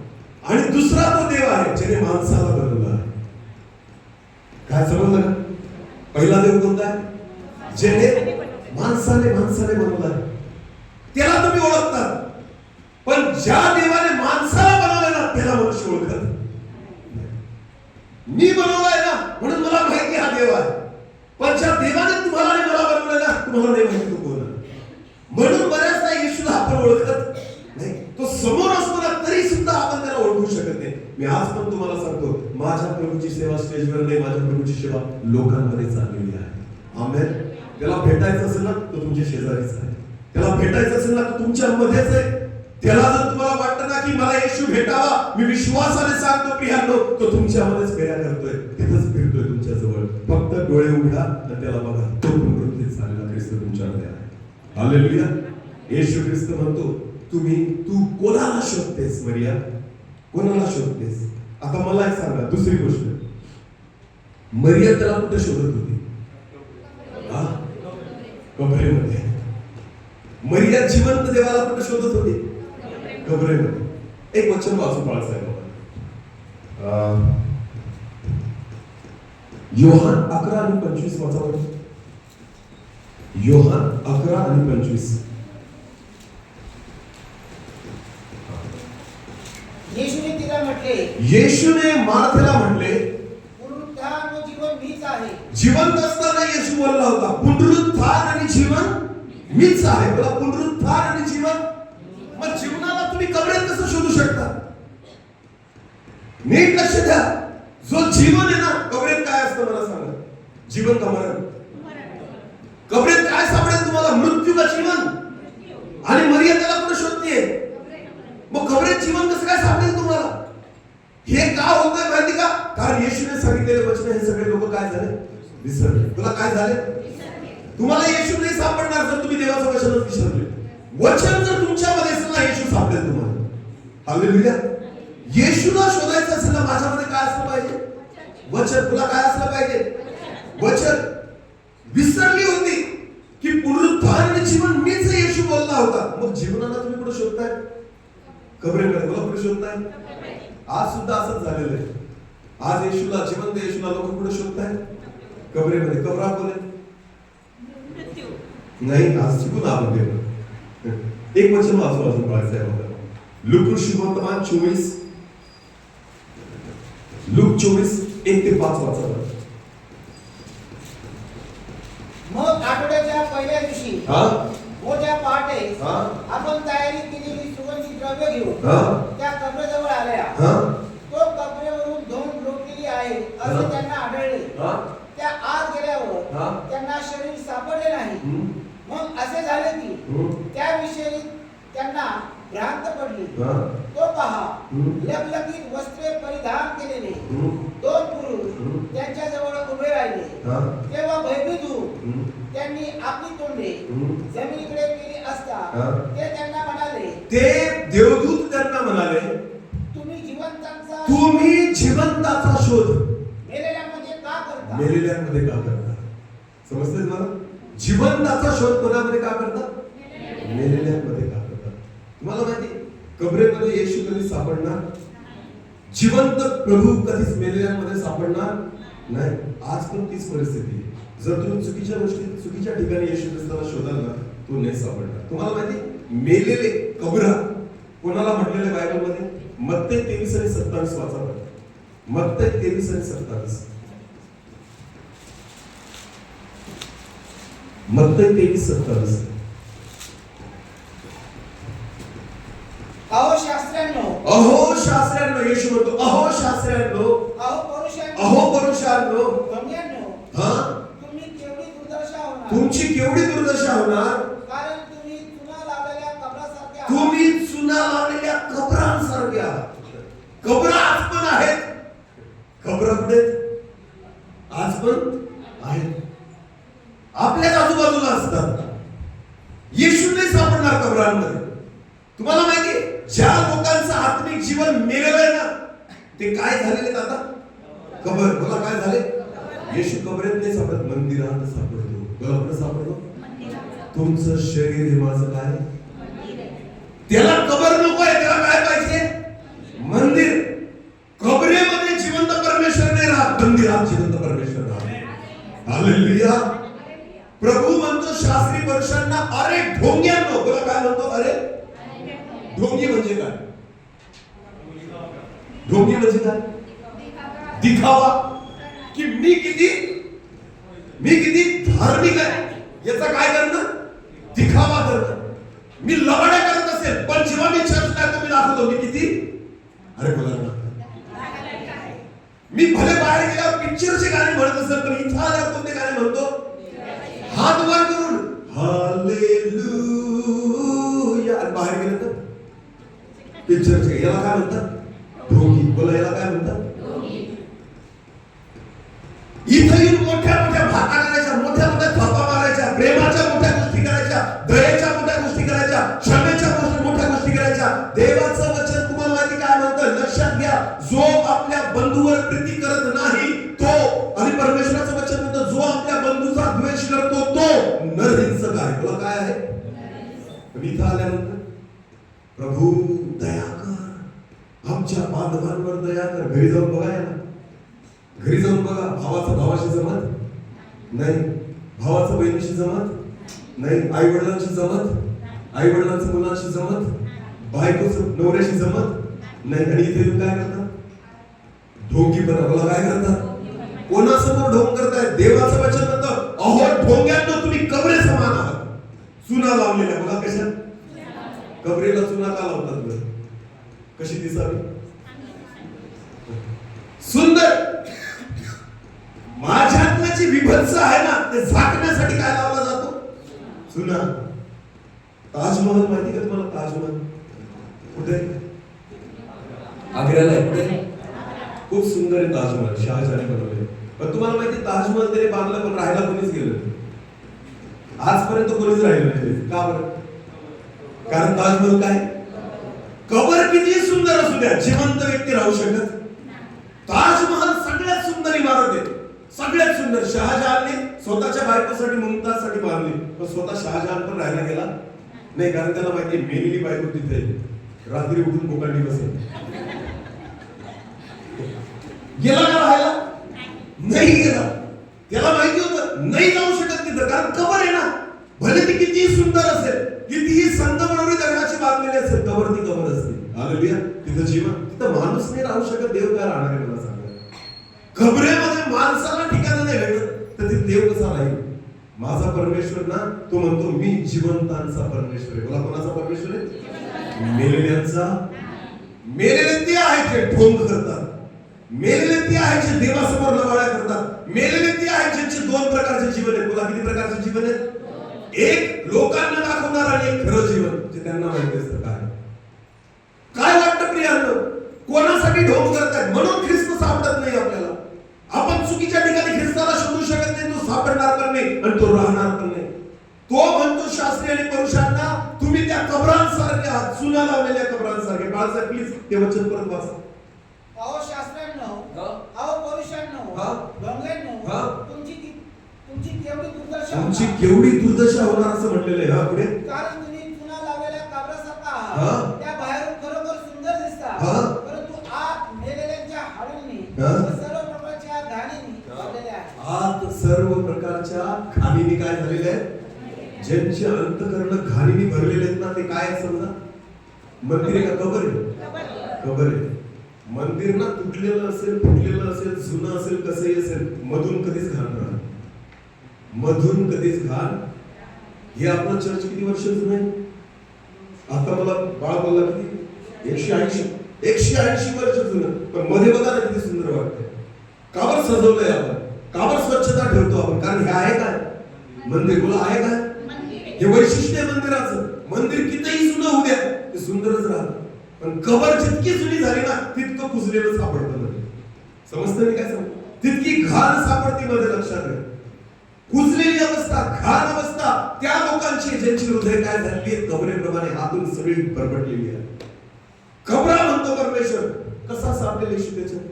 आणि दुसरा तो देव आहे ज्याने माणसाला बनवला आहे. काय समजलं का? पहिला देव कोणता आहे? ज्याने माणसाने बनवलाय त्याला तुम्ही ओळखतात. पण ज्या देवाने माणसाला बनवलं ना त्याला मनुष्य ओळखत नाही. मी बनवलाय ना म्हणून मला माहिती हा देव आहे. पण ज्या देवाने तुम्हाला आणि मला बनवलं ना तुम्हाला नाही माहिती तो कोण आहे. म्हणून बऱ्याचदा येशूला आपण ओळखत नाही. तो समोर असतो ना तरी सुद्धा आपण त्याला ओळखू शकत नाही. मी आज पण तुम्हाला सांगतो, माझ्या प्रभूची सेवा स्टेजवर नाही, माझ्या प्रभूची सेवा लोकांमध्ये चाललेली आहे. आमेन. त्याला भेटायचं असेल ना तो तुमच्या शेजारीच आहे. त्याला भेटायचं असेल ना तो तुमच्या मध्येच आहे. त्याला जर तुम्हाला वाटतं ना की मला येशू भेटावा, मी विश्वासाने सांगतो प्रियांनो, तो तुमच्यामध्येच फेऱ्या करतोय, तिथंच फिरतोय तुमच्या जवळ. फक्त डोळे उघडा आणि त्याला बघा, तो पुनरुत्थित झालेला ख्रिस्त तुमच्यामध्ये आहे. हालेलुया. येशू ख्रिस्त म्हणतो, तू कोणाला शोधतेस मरिया? कोणाला शोधतेस? आता मला एक सांगा, दुसरी गोष्ट, मरिया त्याला कुठे शोधत होती? कबरेमध्ये. मरिया जिवंत देवाला कुठे शोधत होती? कबरेमध्ये. एक वचन वाचू बाळासाहेब. योहान 11:25 वाचा. योहान 11:25. येशूने तिला म्हटले, येशूने मार्थेला म्हटले, पुनरुत्थान व जीवन मीच आहे. जिवंत असताना येशू बोलला होता, पुनरुत्थान आणि जीवन मीच आहे. बोला, पुनरुत्थान आणि जीवन. मग जीवनाला तुम्ही कबरेत कसं शोधू शकता? नीट लक्ष द्या. जो जीवन आहे ना, कबरेत काय असतं मला सांगा? जीवन का मरण? कबरेत काय सापडेल तुम्हाला? मृत्यू का जीवन? आणि मरिया त्याला कुठे शोधते? मग कबरेत जीवन कसं काय सापडेल तुम्हाला? हे का होतंय माहिती का? कारण येशूने सांगितलेले वचन हे सगळे लोक काय झाले? विसरले. तुला काय झाले? तुम्हाला येशू नाही सापडणार जर तुम्ही देवाचं वचनच विसरले. वचन जर तुमच्यामध्ये असेल ना, येशू सापडेल तुम्हाला. हालेलुया. येशूला शोधायचं असेल ना, माझ्यामध्ये काय असलं पाहिजे? वचन. तुला काय असलं पाहिजे? वचन. विसरली होती की पुनरुत्थान आणि जीवन मीच येशू बोलला होता. मग जीवनाला तुम्ही कुठे शोधताय? कबरेमध्ये. मला कुठे शोधताय? आज सुद्धा असंच झालेलं आहे. आज येशूला, जिवंत येशूला लोक कुठे शोधताय? कबरेमध्ये. कबरा कोण आहे? नाही, आज शिकून आपण देव. एक वचन वाचू अजून बाळासाहेब. लूक शुभवर्तमान 24, लूक 24:1-5 वाचा. मग आठवड्याच्या पहिल्या दिवशी मोठ्या पहाटे आपण तयारी केलेली सुगंधी द्रव्य घेऊन त्या कबरेजवळ आल्या. तो कबरेवरून धूम लोटलेली आहे असे त्यांना आढळले. त्या आत गेल्यावर त्यांना शरीर सापडले नाही. मग असे झाले की त्याविषयी त्यांना भ्रांत पडली. तो पहा, लखलखीत वस्त्रे परिधान केलेले 2 पुरुष त्यांच्या जवळ उभे राहिले. तेव्हा भयभीत होऊन त्यांनी आपली तोंडे जमिनीकडे केली असता ते त्यांना म्हणाले, ते देवदूत त्यांना म्हणाले, तुम्ही जिवंताचा शोध मेलेल्यांमध्ये का करता? मेलेल्यांमध्ये का करता? समजते तुम्हाला? जिवंताचा शोध कोणामध्ये का करता? मेलेल्यांमध्ये का करता? तुम्हाला माहिती, कबरेमध्ये येशू कधी सापडणार? जिवंत प्रभू कधीच मेलेल्यांमध्ये सापडणार नाही. आज पण तीच परिस्थिती आहे. जर तुम्ही चुकीच्या गोष्टी, चुकीच्या ठिकाणी येशू ख्रिस्ताला शोधाल ना, तो नाही सापडणार. तुम्हाला माहिती, मेलेले कबरा कोणाला म्हटलेले बायबलमध्ये? मत्ते 23:27 वाचा. मत्ते 23:27. मत्ते 23:27. अहो शास्त्र्यांनो, अहो शास्त्र्यांनो, येशू म्हणतो अहो शास्त्र्यांनो, अहो परुषांनो, तुम्ही केवढी दुर्दशा होणार. तुमची केवढी दुर्दशा होणार. कारण तुम्ही चुना लावलेल्या कबरासारखे आहात. तुम्ही चुना लावलेल्या कबरांसारखे आहात. कबरा आज पण आहेत. कबरा कुठे? आज पण आहेत. आपल्याच आजूबाजूला असतात. येशू नाही सापडणार कबरांमध्ये. तुम्हाला माहिती, ज्या लोकांचं आत्मिक जीवन मेलेलं आहे ना, ते काय झालेले आता? कबर. बोला, काय झाले? येशू कबरेत नाही सापडत, मंदिरात सापडतो. बोला, कुठे सापडतो? तुमचं शरीर हे माझं काय? त्याला कबर नको आहे, त्याला काय पाहिजे? मंदिर. कबरेमध्ये जिवंत परमेश्वर नाही राहत. मंदिरात जिवंत परमेश्वर आहे. हालेलुया. प्रभू म्हणतो शास्त्री पुरुषांना, अरे ढोंग्यांनो. बोला काय म्हणतो? अरे ढोंगी म्हणजे काय? ढोंगी म्हणजे काय? दिखावा. की मी किती धार्मिक आहे याचा काय करणं? दिखावा करणं. मी लबाड्या करत असेल पण जेव्हा मी चर्चला तुम्ही दाखवतो मी किती, अरे बोला ना, मी भले बाहेर गेल्यावर पिक्चरचे गाणे म्हणत असेल पण इथं आल्यावर कोणते गाणे म्हणतो? हात वर करून हालेलुया. आणि बाहेर गेलं तर पिक्चरचे, याला काय म्हणतात? ढोंगी. बोला याला काय म्हणतात? इथं येऊन मोठ्या मोठ्या भाका करायच्या, मोठ्या मोठ्या थापा मारायच्या, प्रेमाच्या मोठ्या गोष्टी करायच्या, दयेच्या मोठ्या गोष्टी करायच्या, क्षमेच्या मोठ्या गोष्टी करायच्या. देवाचं वचन तुम्हाला माहिती काय म्हणतं? लक्षात घ्या, जो आपल्या बंधूवर प्रीती करत नाही तो, आणि परमेश्वराचं वचन म्हणतं जो आपल्या बंधूचा द्वेष करतो तो नरहिंसक आहे. तुला काय आहे? इथं आल्यानंतर प्रभू दया कर, आमच्या बांधवांवर दया कर. घरी जाऊन बघा ना, घरी जाऊन बघा. भावाचं भावाशी जमत नाही, भावाचं बहिणीशी जमत नाही, आई वडिलांशी जमत, आई वडिलांचं मुलांशी जमत, बायकोचं नवऱ्याशी जमत नाही. आणि इथे येऊन काय करतात? ढोंगी बनवला. काय करतात? कोणासमोर ढोंग करताय? देवाचं वचन म्हणतं, अहो ढोंग्यांनो तुम्ही कबरे समान आहात. चुना लावलेल्या. बघा कशा कबरेला चुना का लावतात? कशी दिसावी? सुंदर. माझ्यातलं जी विभत्स आहे ना ते झाकण्यासाठी काय लावला जातो? चुना. ताजमहल माहिती का तुम्हाला? ताजमहल कुठे? आग्र्याला आहे. कुठे? खूप सुंदर आहे ताजमहल, शहाजहाने बनवले. पण तुम्हाला माहिती ताजमहल त्याने बांधलं पण राहायला कोणीच गेलं आजपर्यंत कोणीच राहिलं नाही. का बरं? कारण ताजमहल काय? कबर किती सुंदर असू द्या, जिवंत व्यक्ती राहू शकत. ताजमहल सगळ्यात सुंदर इमारत आहे, सगळ्यात सुंदर. शहाजहानने स्वतःच्या बायकोसाठी मुमताजसाठी बांधली, पण स्वतः शहाजहान पण राहायला गेला नाही. कारण त्याला माहिती मेलेली बायको तिथे रात्री उठून कोकांडी बसेल. गेला का राहायला? नाही गेला. त्याला माहिती होतं नाही जाऊ शकत तिथं, कारण कबर आहे ना. भले ती कितीही सुंदर असेल, कितीही संगमरवरी दगडाची बांधलेली असेल, कबर ती कबर असते. हालेलुया. तिथं जीवन, तिथं माणूस नाही राहू शकत. देव काय राहणार आहे मला सांगा? कबरेमध्ये माणसाला ठिकाण नाही भेटत तर ते देव कसा राहील? माझा परमेश्वर ना, तो म्हणतो मी जिवंतांचा परमेश्वर आहे. मला कोणाचा परमेश्वर आहे? मेलेल्यांचा. मेलेले ते आहेत जे ढोंग करतात, मेलेले ते आहेत जे देवासमोर लबाड्या करतात, मेलेले ते आहेत ज्यांचे दोन प्रकारचे जीवन आहे. तुला किती प्रकारचे जीवन आहे? एक लोकांना दाखवणार आणि एक खरं जीवन जे त्यांना माहिती असतं. काय वाटतं प्रियांनो? कोणासाठी ढोंग करतात? म्हणून ख्रिस्त सापडत नाही आपल्याला. आपण चुकीच्या ठिकाणी ख्रिस्ताला शोधू शकत नाही. तो सापडणार पण नाही आणि तो राहणार पण नाही. तो म्हणतो शास्त्री आणि पुरुषांना, तुम्ही त्या कबरांसारखे आहात, चुना लावलेल्या कबरांसारखे. बाळासाहेब प्लीज ते वचन परत वाचा. अहो शास्त्रांनो, अहो पुरुषांनो, ढोंग्यांनो, तुमची केवढी दुर्दशा तुमची केवढी दुर्दशा होणार असं म्हटलेलं आहे. हा पुढे. कारण तुम्ही चुना लावलेल्या कबरासारखा आहात. त्या बाहेरून खरोखर सुंदर दिसतात, परंतु आत मेलेल्यांच्या हाडांनी सर्व प्रकारच्या घाणीने भरलेले आहेत. आत सर्व प्रकारच्या घाणीने काय झालेले आहेत? ज्यांचे अंतःकरण घाणीने भरलेले आहेत ना, ते काय आहे समजा? मंदिर आहे का कबर आहे? कबर आहे. मंदिर ना तुटलेलं असेल, फुटलेलं असेल, जुनं असेल, कसंही असेल, मधून कधीच घाण राहणार. मधून कधीच घाण. हे आपलं चर्च किती वर्ष जुनं आहे? आता मला बाळ बोलला किती? 180 वर्ष जुनं. पण मध्ये बघा ना किती सुंदर वाटतंय. काबर सजवलंय आपण, काबर स्वच्छता ठेवतो आपण, कारण हे आहे काय? मंदिर. बोला आहे काय? हे वैशिष्ट्य आहे मंदिराचं. मंदिर कितीही जुनं होऊ द्या ते सुंदरच राहतं. पण कबर जितकी जुनी झाली ना तितकं कुजलेलं सापडतं मध्ये. समजतं मी काय सांगतो? तितकी घाण सापडते मध्ये. लक्षात घ्या. कुजलेली अवस्था, घाण अवस्था त्या लोकांची ज्यांची हृदय काय झाली आहे? कबरेप्रमाणे हातून सगळी बरबटलेली आहे. कबरा म्हणतो परमेश्वर. कसा सापडेल येशू त्याच्यात?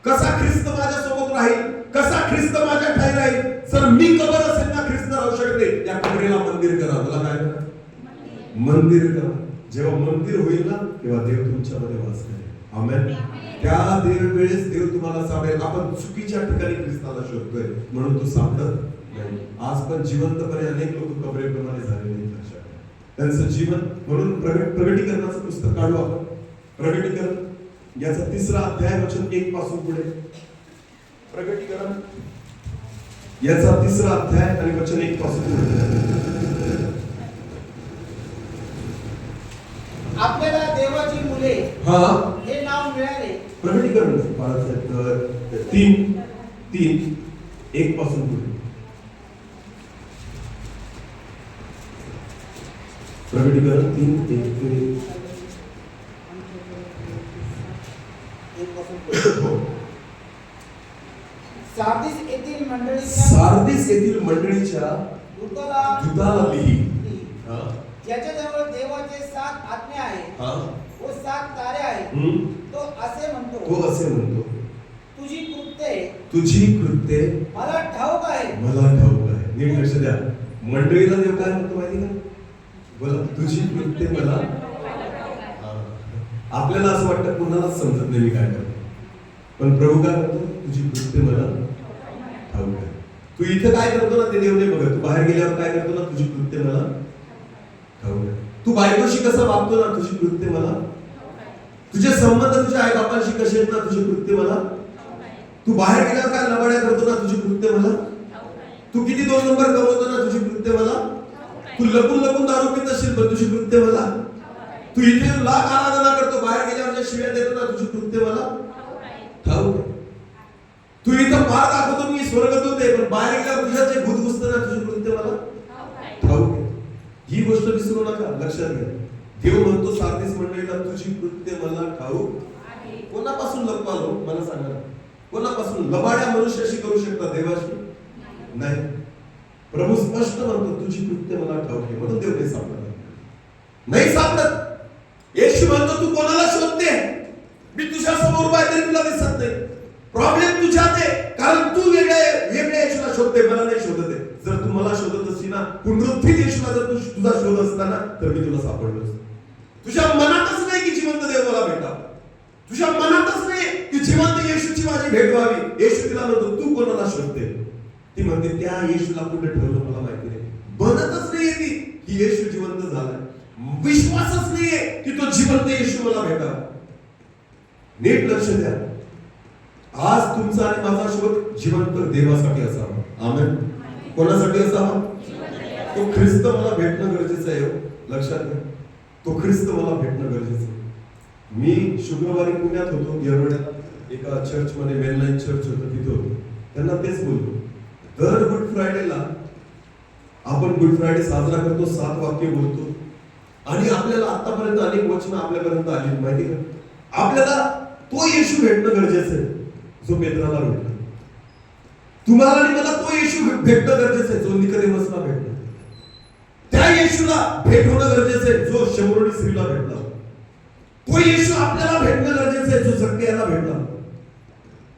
कसा ख्रिस्त माझ्या सोबत राहील? कसा ख्रिस्त माझ्या ठाई राहील? जर मी कबर असेल ना ख्रिस्त राहू शकते. या कबरेला मंदिर करा. मला काय करा? मंदिर करा. जेव्हा मंदिर होईल ना तेव्हा देव तुमच्यामध्ये वास करेल. आमेन. त्या वेळेस देव तुम्हाला सापडेल. आपण चुकीच्या ठिकाणी ख्रिस्ताला शोधतोय म्हणून तो सापडत नाही. आज पण जिवंतपणे अनेक लोक कबरेप्रमाणे झालेले आहेत. लक्षात घ्या. त्यांचं जीवन म्हणून प्रगटीकरणाचं पुस्तक काढू आपण. प्रगटीकरण याचा 3रा अध्याय वचन 1 पासून पुढे. प्रगटीकरण याचा 3रा अध्याय आणि वचन 1 पासून पुढे. आपल्याला देवाची मुले हा हे नाव मिळाले. प्रगटीकरण 3:1 पासून पुढे. प्रगटीकरण 3:1 सार्दिस येथील मंडळीच्या सार्दिस येथील मंडळीच्या दूताला दूताला लिही. हा. ज्याच्याजवळ देवाचे 7 आज्ञा आहेत हा. व 7 तारे आहेत, हम्म. तो असे म्हणतो, तो असे म्हणतो, तुझी कृत्ये तुझी कृत्ये मला ठाऊक आहे. मला ठाऊक आहे. नीट लक्ष द्या. मंडळीला देव काय म्हणतो माहिती का? बोला, तुझी कृत्ये मला. हा. आपल्याला असं वाटतं कुणालाच समजत नाही मी काय करतो, पण प्रभू काय म्हणतो? तुझी कृत्ये मला ठाऊक आहे. तू इथं काय करतो ना ते देव नाही बघत. तू बाहेर गेल्यावर काय करतो ना, तुझी कृत्ये मला ठाऊक आहे. तू बायकोशी कसं वागतो ना, तुझी कृत्ये मला. तुझे संबंध तुझ्या आई बापांशी कसे आहेत ना, तुझी कृत्ये मला. तू बाहेर गेल्यावर काय लबाड्या करतो ना, तुझी कृत्ये मला. तू किती 2 नंबर कमवतो ना, तुझी कृत्ये मला. तू लपून लपून दारू पित असेल पण तुझी कृत्ये मला. तू इथे लाख आराधना करतो, बाहेर गेल्यावर ज्या शिव्या देतो ना, तुझी कृत्ये मला ठाऊक आहे. तू इथं पार दाखवतो मी स्वर्गदूत आहे, पण बाहेर गेल्यावर तुझ्या जे भूत घुसतं ना, तुझी कृत्ये मला ठाऊक आहे. ही गोष्ट विसरू नका, लक्षात घ्या. देव म्हणतो सार्दिस मंडळीला, तुझी कृत्ये मला ठाऊक. कोणापासून लपवालो मला सांगा? कोणापासून? लबाड्या मनुष्याशी करू शकता, देवाशी नाही. प्रभू स्पष्ट म्हणतो, तुझी कृत्ये मला ठाऊक आहे. म्हणून देव काही सापडत नाही सापडत. येशू म्हणतो, तू कोणाला शोधते? मी तुझ्या समोर उभा आहे तरी तुला दिसत नाही. प्रॉब्लेम तुझ्यात आहे, कारण तू वेगळ्या येशूला शोधते, मला नाही शोधत आहे. जर तू मला शोधत असती ना, पुनरुत्थित येशूला जर तू तुझा शोध असताना, तर मी तुला सापडलो असतो. तुझ्या मनातच नाही की जिवंत देव मला भेटावा. तुझ्या मनातच नाही की जिवंत येशूची माझी भेट व्हावी. येशू तिला म्हणतो, तू कोणाला शोधते? ती म्हणते, त्या येशूला कुठे ठेवलं मला माहिती नाही. बनतच नाहीये ती की येशू जिवंत झालाय. विश्वासच नाहीये की तो जिवंत येशू मला भेटावा. नीट लक्ष द्या. आज तुमचा आणि माझा शोध जिवंत देवासाठी असावा. आमेन. कोणासाठी असावा? तो ख्रिस्त मला भेटणं गरजेचं आहे. लक्षात घ्या, तो ख्रिस्त मला भेटणं गरजेचं आहे. मी शुक्रवारी पुण्यात होतो, येरवड्याला एका चर्च मध्ये, मेनलाईन चर्च होतं, तिथे होतो. त्यांना तेच बोलतो, दर गुड फ्रायडेला आपण गुड फ्रायडे साजरा करतो, 7 वाक्य बोलतो, आणि आपल्याला आतापर्यंत अनेक वचनं आपल्यापर्यंत आली माहिती का? आपल्याला तो येशू भेटणं गरजेचं आहे जो पेत्राला भेटला. तुम्हाला आणि मला तो येशू भेटणं गरजेचं आहे जो निकोदेमसला भेटला. त्या येशूला भेटवणं गरजेचं आहे जो शमरोनी स्त्रीला भेटला. तो येशू आपल्याला भेटणं गरजेचं आहे जो झक्कियाला भेटला.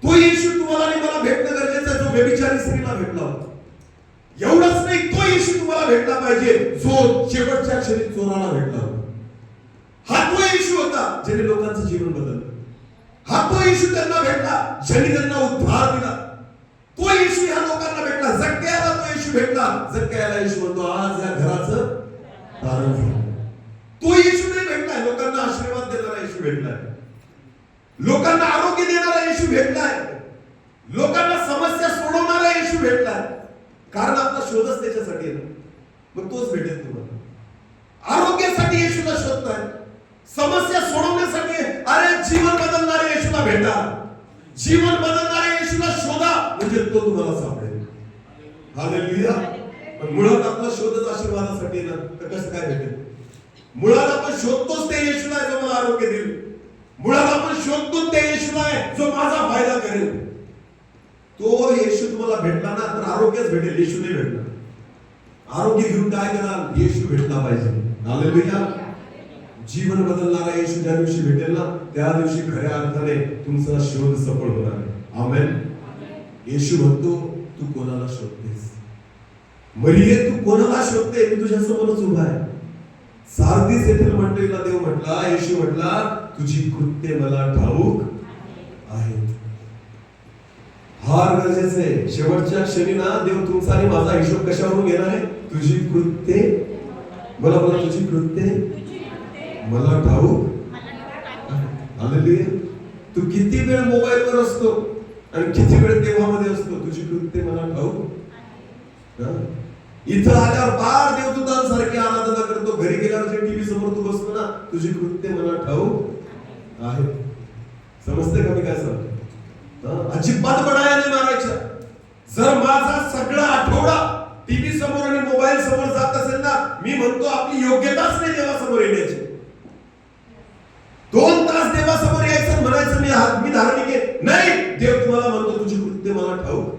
तो येशू तुम्हाला आणि मला भेटणं गरजेचं आहे जो व्यभिचारी स्त्रीला भेटला. एवढंच नाही, तो येशू तुम्हाला भेटला पाहिजे जो शेवटच्या क्षणी चोराला भेटला. हा तो येशू होता ज्याने लोकांचं जीवन बदललं. हा तो येशू त्यांना भेटला ज्याने त्यांना उद्धार दिला. तो येशू ह्या लोकांना भेटला. झक्कियाला तो येशू भेटला. झक्कियाला येशू म्हणतो, आज या घराचं तारण झालं. तो येशू नाही भेटलाय, लोकांना आशीर्वाद देणारा येशू भेटलाय. लोकांना आरोग्य देणारा येशू भेटलाय. लोकांना समस्या सोडवणारा येशू भेटलाय. कारण आपला शोधच त्याच्यासाठी आहे. मग तोच भेटेल तुम्हाला. आरोग्यासाठी येशूला शोधताय, समस्या सोडवण्यासाठी, अरे जीवन बदलणाऱ्या येशूला भेटा. जीवन बदलणाऱ्या येशूला शोधा, म्हणजे तो तुम्हाला सापडेल. हालेलुया. पण मुळात आपला शोधच आशीर्वादासाठी ना, तर कसं काय भेटेल? मुळात आपण शोधतोच ते येशूला जो मला आरोग्य देईल. मुळात आपण शोधतोच ते येशूला जो माझा फायदा करेल. तो येशू तुम्हाला भेटला ना तर आरोग्यच भेटेल, येशू नाही भेटला. आरोग्य घेऊन काय कराल? येशू भेटला पाहिजे. हालेलुया. जीवन बदलणारा येशू ज्या दिवशी भेटेल ना, त्या दिवशी खऱ्या अर्थाने तुमचा शोध सफळ होणार आहे. आमेन. येशू म्हणतो, तू कोणाला शोधतेस? मरिये, तू कोणाला शोधते? मी तुझ्या समोरच उभा आहे. सार्दिस येथील मंडळीला देव म्हटला, येशू म्हटला, तुझी कृत्ये मला ठाऊक आहेत. फार गरजेचं आहे. शेवटच्या क्षणी ना देव तुमचा आणि माझा हिशोब कशावरून घेणार आहे? तुझी कृत्ये, बोला बोला, तुझी कृत्ये मला ठाऊक. हालेलुया. तू किती वेळ मोबाईलवर असतो आणि किती वेळ देवामध्ये असतो, तुझी कृत्ये मला ठाऊक. इथं आल्यावर फार देवदूतांसारखी आराधना करतो, घरी गेल्यावर जे टीव्ही समोर तू बसतो ना, तुझी कृत्ये मला ठाऊक आहे. समजते का मी काय सांगतो? अजिबात बडाया नाही मारायच्या. जर माझा सगळा आठवडा टीव्ही समोर आणि मोबाईल समोर जात असेल ना, मी म्हणतो आपली योग्यताच नाही देवासमोर येण्याची. 2 तास देवासमोर यायचं म्हणायचं मी धार्मिक आहे. नाही, देव तुम्हाला म्हणतो तुझी कृत्य मला ठाऊक.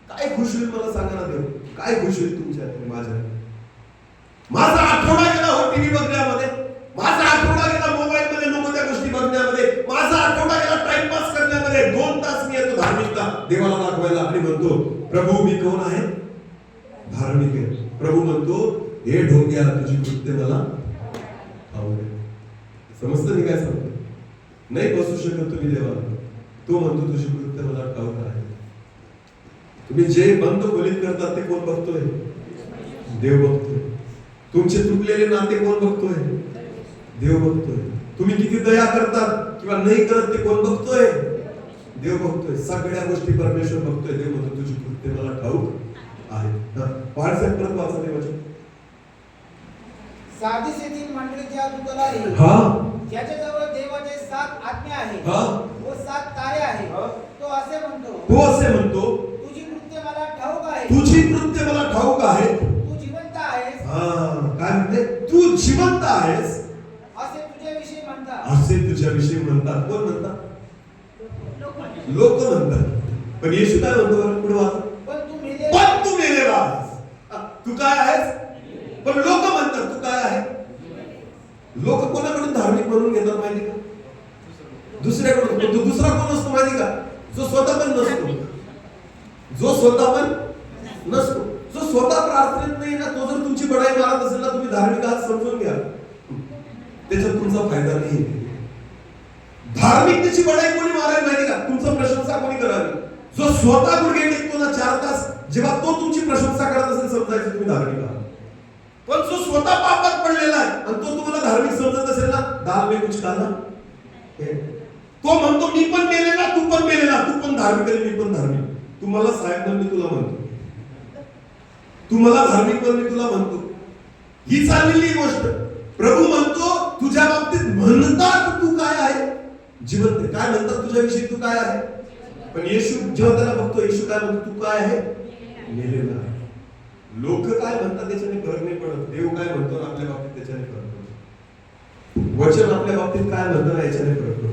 काय खुश होईल मला सांगा ना देव, काय खुश होईल तुमच्या माझ्या. माझा आठवडा गेला हो टीव्ही बघण्यामध्ये, माझा आठवडा गेला मोबाईल मध्ये नको त्या गोष्टी बघण्यामध्ये, माझा आठवडा गेला टाइमपास करण्यामध्ये. 2 तास मी येतो धार्मिकता देवाला दाखवायला आणि म्हणतो प्रभू मी कोण आहे? धार्मिक आहे. प्रभू म्हणतो हे ढोंग्या तुझी कृत्य मला आवडेल. समजतं मी काय सांगतो? नाही बसू शकत तुम्ही देवाला. तो म्हणतो तुझी कृत्य मला ठाऊक आहे. तुम्ही जे बंद खोलीत करतात ते कोण बघतोय? देव बघतोय. तुमचे तुटलेले नाते कोण बघतोय? देव बघतोय. तुम्ही किती दया करतात किंवा नाही करत ते कोण बघतोय? देव बघतोय. सगळ्या गोष्टी परमेश्वर बघतोय. देव म्हणतो तुझी कृत्य मला ठाऊक आहे. व्हॉट्सअप परत वाचा देवाचे. सार्दीस येथील मंडळीच्या दूताला लिही, ज्याच्याजवळ देवाचे 7 आज्ञा आहेत व 7 तारे आहेत, तो असे म्हणतो तुझी कृत्य मला ठाऊक आहे. तुझी कृत्य मला ठाऊक आहे. तू जिवंत आहेस. काय म्हणते? तू जिवंत आहेस असे तुझ्याविषयी म्हणतात. असे तुझ्याविषयी म्हणतात. कोण म्हणतात? लोक म्हणतात. पण येशू काय म्हणतो? पुढे वाचा. पण तू मेलेला आहेस. तू काय आहेस? पण लोक म्हणतात तू काय आहे? लोक कोणाकडून धार्मिक म्हणून घेतात माहिती का? दुसऱ्याकडून. तो दुसरा कोण असतो माहिती का? जो स्वतः पण नसतो. जो स्वतः पण नसतो, जो स्वतः प्रार्थनेत नाही ना, तो जर तुमची बडाई मारत असेल ना, तुम्ही धार्मिक आहात समजून घ्या, त्याच्यात तुमचा फायदा नाही. धार्मिकतेची बडाई कोणी मारायला माहिती का? तुमचं प्रशंसा कोणी करावी? जो स्वतः गुडघे टेकतो ना 4 तास, जेव्हा तो तुमची प्रशंसा करत असेल समजायचं तुम्ही धार्मिक आहात. पण जो स्वतः पापात पडलेला आहे आणि तो तुम्हाला धार्मिक समजत असेल ना, दाल में कुछ खाना, तो म्हणतो मी पण मेलेला, तू पण मेलेला, तू पण धार्मिक आहे, मी पण धार्मिक. तू मला साहेब मी तुला म्हणतो, तू मला धार्मिक पण मी तुला म्हणतो. ही चाललेली गोष्ट. प्रभू म्हणतो तुझ्या बाबतीत म्हणतात तू काय आहे? जिवंत. काय म्हणतात तुझ्याविषयी? तू काय आहे? पण येशू जेव्हा त्याला बघतो, येशू काय म्हणतो? तू काय आहे? मेलेला आहे. लोक काय म्हणतात त्याच्याने फरक नाही पडत. देव काय म्हणतो आपल्या बाबतीत त्याच्याने फरक पडतो. वचन आपल्या बाबतीत काय म्हणतं ना याच्याने फरक पडतो.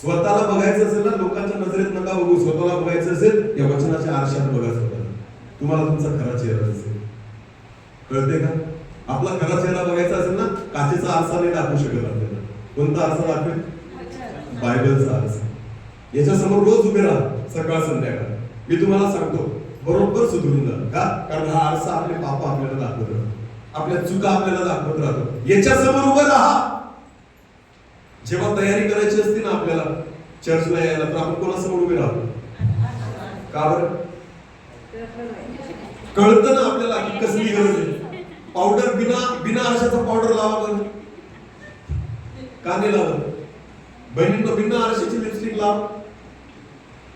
स्वतःला बघायचं असेल ना, लोकांच्या नजरेत नका बघू. स्वतःला बघायचं असेल या वचनाच्या आरशात बघा स्वतःला. तुम्हाला तुमचा खरा चेहरा दिसेल. कळते का? आपला खरा चेहरा बघायचा असेल ना, काचेचा आरसा नाही दाखवू शकत आपल्याला. कोणता आरसा दाखवेल? बायबलचा आरसा. याच्या समोर रोज उभे राहा, सकाळ संध्याकाळ. मी तुम्हाला सांगतो बरोबर सुधरून जा. का? कारण हा आरसा आपले पाप आपल्याला दाखवत राहतो, आपल्या चुका आपल्याला दाखवत राहतो. याच्या समोर उभं राहा. जेव्हा तयारी करायची असते ना आपल्याला चर्चला यायला, तर आपण कोणासमोर उभे राहतो? का बरं? कळतं ना आपल्याला की कसली गरज आहे. पावडर बिना आरशाचा पावडर लावा बरं. का नाही लावत? बहिणींना बिना आरशाची लिपस्टिक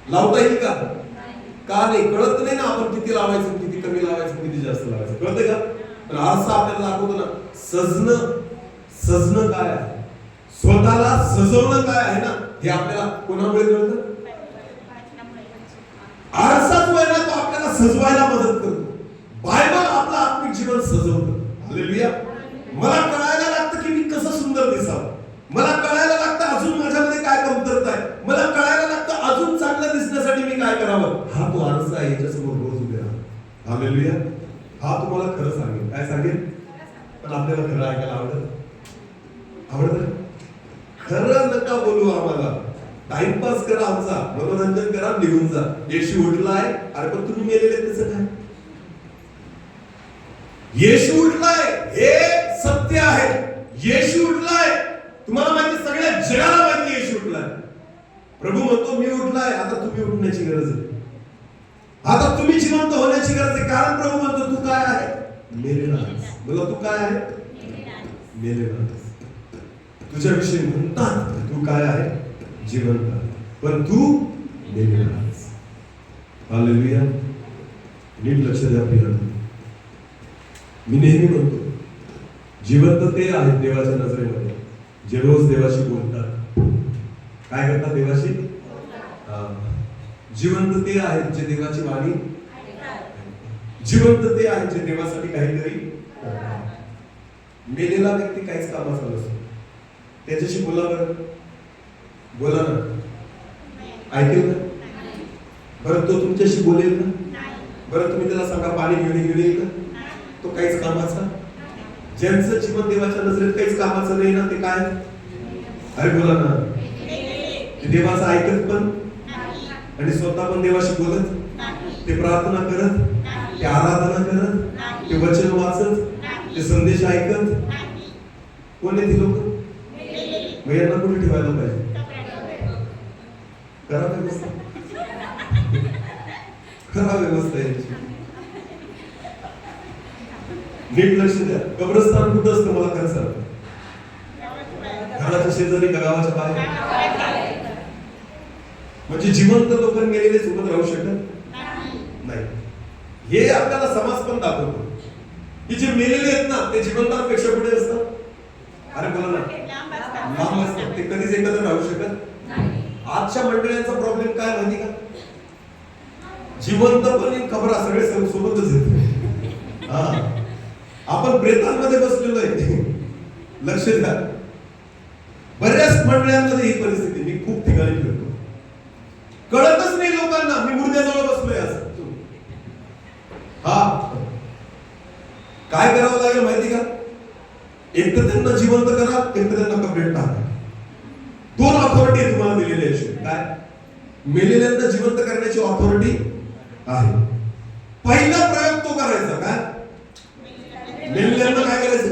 लावता येईल का? का नाही? कळत नाही ना आपण किती लावायचं, किती कमी लावायचं, किती जास्त लावायचं. कळते का? पण आरसा आपल्याला दाखवतो ना. सजणं काय आहे, स्वतःला सजवणं काय आहे ना, हे आपल्याला कोणामुळे कळतं? आरसाच आहे ना, तो आपल्याला सजवायला मदत करतो. बायबल आपलं आत्मिक जीवन सजवतं. हालेलुया. मला कळायला लागतं की मी कसं सुंदर दिसावं. मला कळायला लागतं अजून माझ्यामध्ये काय कमतरता आहे. मला कळायला लागतं अजून चांगलं दिसण्यासाठी मी काय करावं. हा तो आरसा आहे, याच्यासमोर रोज उभे राहा. हालेलुया. हा तुम्हाला खरं सांगेल. काय सांगेल? पण आपल्याला खरं ऐकायला आवडतं. खरं नका बोलू आम्हाला. टाइमपास करा, आमचा मनोरंजन करा, निघून जा. येशू उठलाय. अरे पण तुम्ही मेलेले त्याचं काय? येशू उठलाय हे सत्य आहे. येशू उठलाय. तुम्हाला माहिती, सगळ्या जगाला माहिती येशू उठलाय. प्रभू म्हणतो मी उठलाय, आता तुम्ही उठण्याची गरज आहे, आता तुम्ही जिवंत होण्याची गरज आहे. कारण प्रभू म्हणतो तू काय आहे? मेलेला आहेस. बोला तू काय आहे? मेलेला आहेस. तुझ्याविषयी म्हणतात तू काय आहे? जिवंत आहे, पण तू मेलेला आहेस. हालेलुया. नीट लक्ष द्या प्रियांनो. मी नेहमी म्हणतो जिवंत ते आहेत देवाच्या नजरेमध्ये जे रोज देवाशी बोलतात. काय करतात? देवाशी. जिवंत ते आहेत जे देवाची वाणी, जिवंत ते आहेत जे देवासाठी काहीतरी करतात. मेलेला व्यक्ती काहीच कामाचा नसतो. त्याच्याशी बोला बरं, बोला ना, ऐकेल ना? बरं तो तुमच्याशी बोलेल ना? बरं तुम्ही त्याला सांगा पाणी घेऊन येईल का? तो काहीच कामाचा. ज्यांचं जीवन देवाच्या नजरेत काहीच कामाचं नाही ना, ते काय? अरे बोला ना, ते देवाचं ऐकत पण आणि स्वतः पण देवाशी बोलत, ते प्रार्थना करत, ते आराधना करत, ते वचन वाचत, ते संदेश ऐकत. कोण आहे ती लोक? मग यांना कुठे ठेवायला पाहिजे? करा व्यवस्था, करा व्यवस्था यांची. नीट लक्ष द्या. कब्रस्तान कुठं असतं मला खरं सांग? घराच्या शेजारी का गावाच्या बाहेर? म्हणजे जिवंत लोक गेलेले सोबत राहू शकत नाही. हे आपल्याला समाज पण दाखवतो की जे मेलेले आहेत ना ते जिवंतांपेक्षा पुढे असतात. अरे बोला ना, लांब असतात. ते कधीच एकत्र राहू शकत. आजच्या मंडळींचा प्रॉब्लेम काय माहिती का? जिवंत पण खबरा सगळे सोबतच येत. आपण प्रेतांमध्ये बसलेलो आहे. लक्ष द्या. बऱ्याच मंडळांमध्ये ही परिस्थिती. मी खूप ठिकाणी फिरतो, कळतच नाही लोकांना मी मुर्द्याजवळ बसलोय असं. काय करावं लागेल माहिती का? एक तर त्यांना जिवंत करा, एक तर त्यांना कबरेत टाका. दोन ऑथॉरिटी तुम्हाला दिलेली आहे. काय? मेलेल्यांना जिवंत करण्याची ऑथॉरिटी आहे. पहिला प्रयोग तो करायचा. काय? मेलेल्यांना काय करायचं?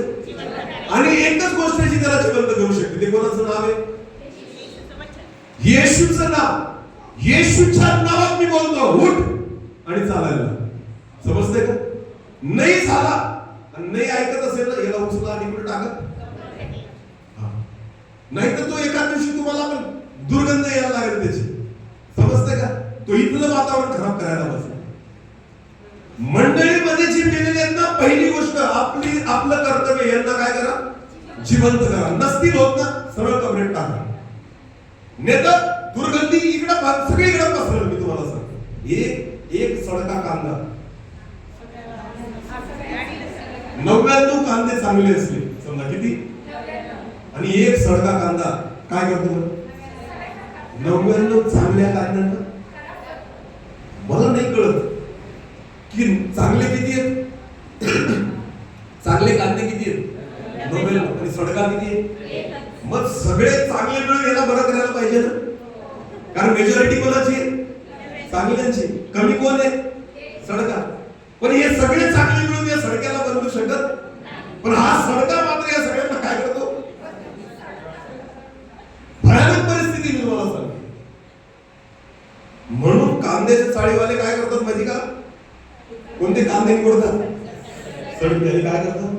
आणि एकच गोष्ट जी त्याला जिवंत करू शकते ते कोणाचं नाव आहे? येशूचं नाव. येशूच्या नावात मी बोलतो उठ आणि चालायला. समजते का? नाही झाला आणि नाही ऐकत असेल ना, याला उचला आणि कुठे टाका. नाही तर तो एका दिवशी तुम्हाला पण दुर्गंध यायला लागेल त्याची. समजते का? तो इथलं वातावरण खराब करायला बसला. मंडळीमध्ये जी मेलेली आहेत ना, पहिली गोष्ट आपलं कर्तव्य यांना काय करा? जिवंत करा. नसतील होत ना, सरळ कबरेत टाका. नेतर दुर्गंधी इकडं सगळीकडे पसरल. मी तुम्हाला सांगतो, एक सडका कांदा 99 कांदे चांगले असले समजा किती, आणि एक सडका कांदा काय करतो? 99 चांगल्या कांद्यांना. मला नाही कळत की चांगले किती आहेत. चांगले कांदे किती आहेत? 99. आणि सडका किती आहे? मग सगळे चांगले मिळून याला बरं करायला पाहिजे ना, कारण मेजॉरिटी कोणाची आहे? चांगल्यांची. कमी कोण आहे? सडका. पण हे सगळे चांगले मिळून या सडक्याला बनवू शकत. पण हा सडका मात्र या सगळ्यांना काय करतो? भयानक परिस्थिती मी तुम्हाला सांगते. म्हणून कांद्याचे चाळीवाले काय करतात माहिती का? कोणते कांदे निवडतात? सडक्याने काय करतात?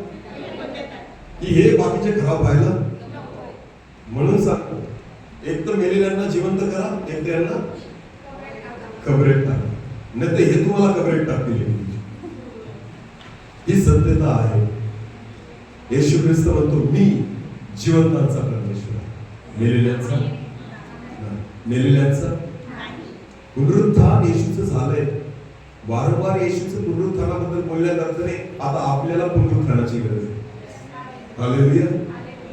की हे बाकीचे खराब व्हायला. म्हणून सांगतो, एक तर मेलेल्यांना जिवंत करा, एक तर यांना कबरेत टाका. नाही तर हे तुम्हाला कबरेत टाकतील. ही सत्यता आहे. येशू ख्रिस्त म्हणतो मी जिवंतांचा परमेश्वर, मेलेल्यांचा. पुनरुत्थान येशूचं झालंय. वारंवार येशूचं पुनरुत्थानाबद्दल बोलण्यात अर्थ नाही. आता आपल्याला पुनरुत्थानाची गरज आहे. हालेलुया.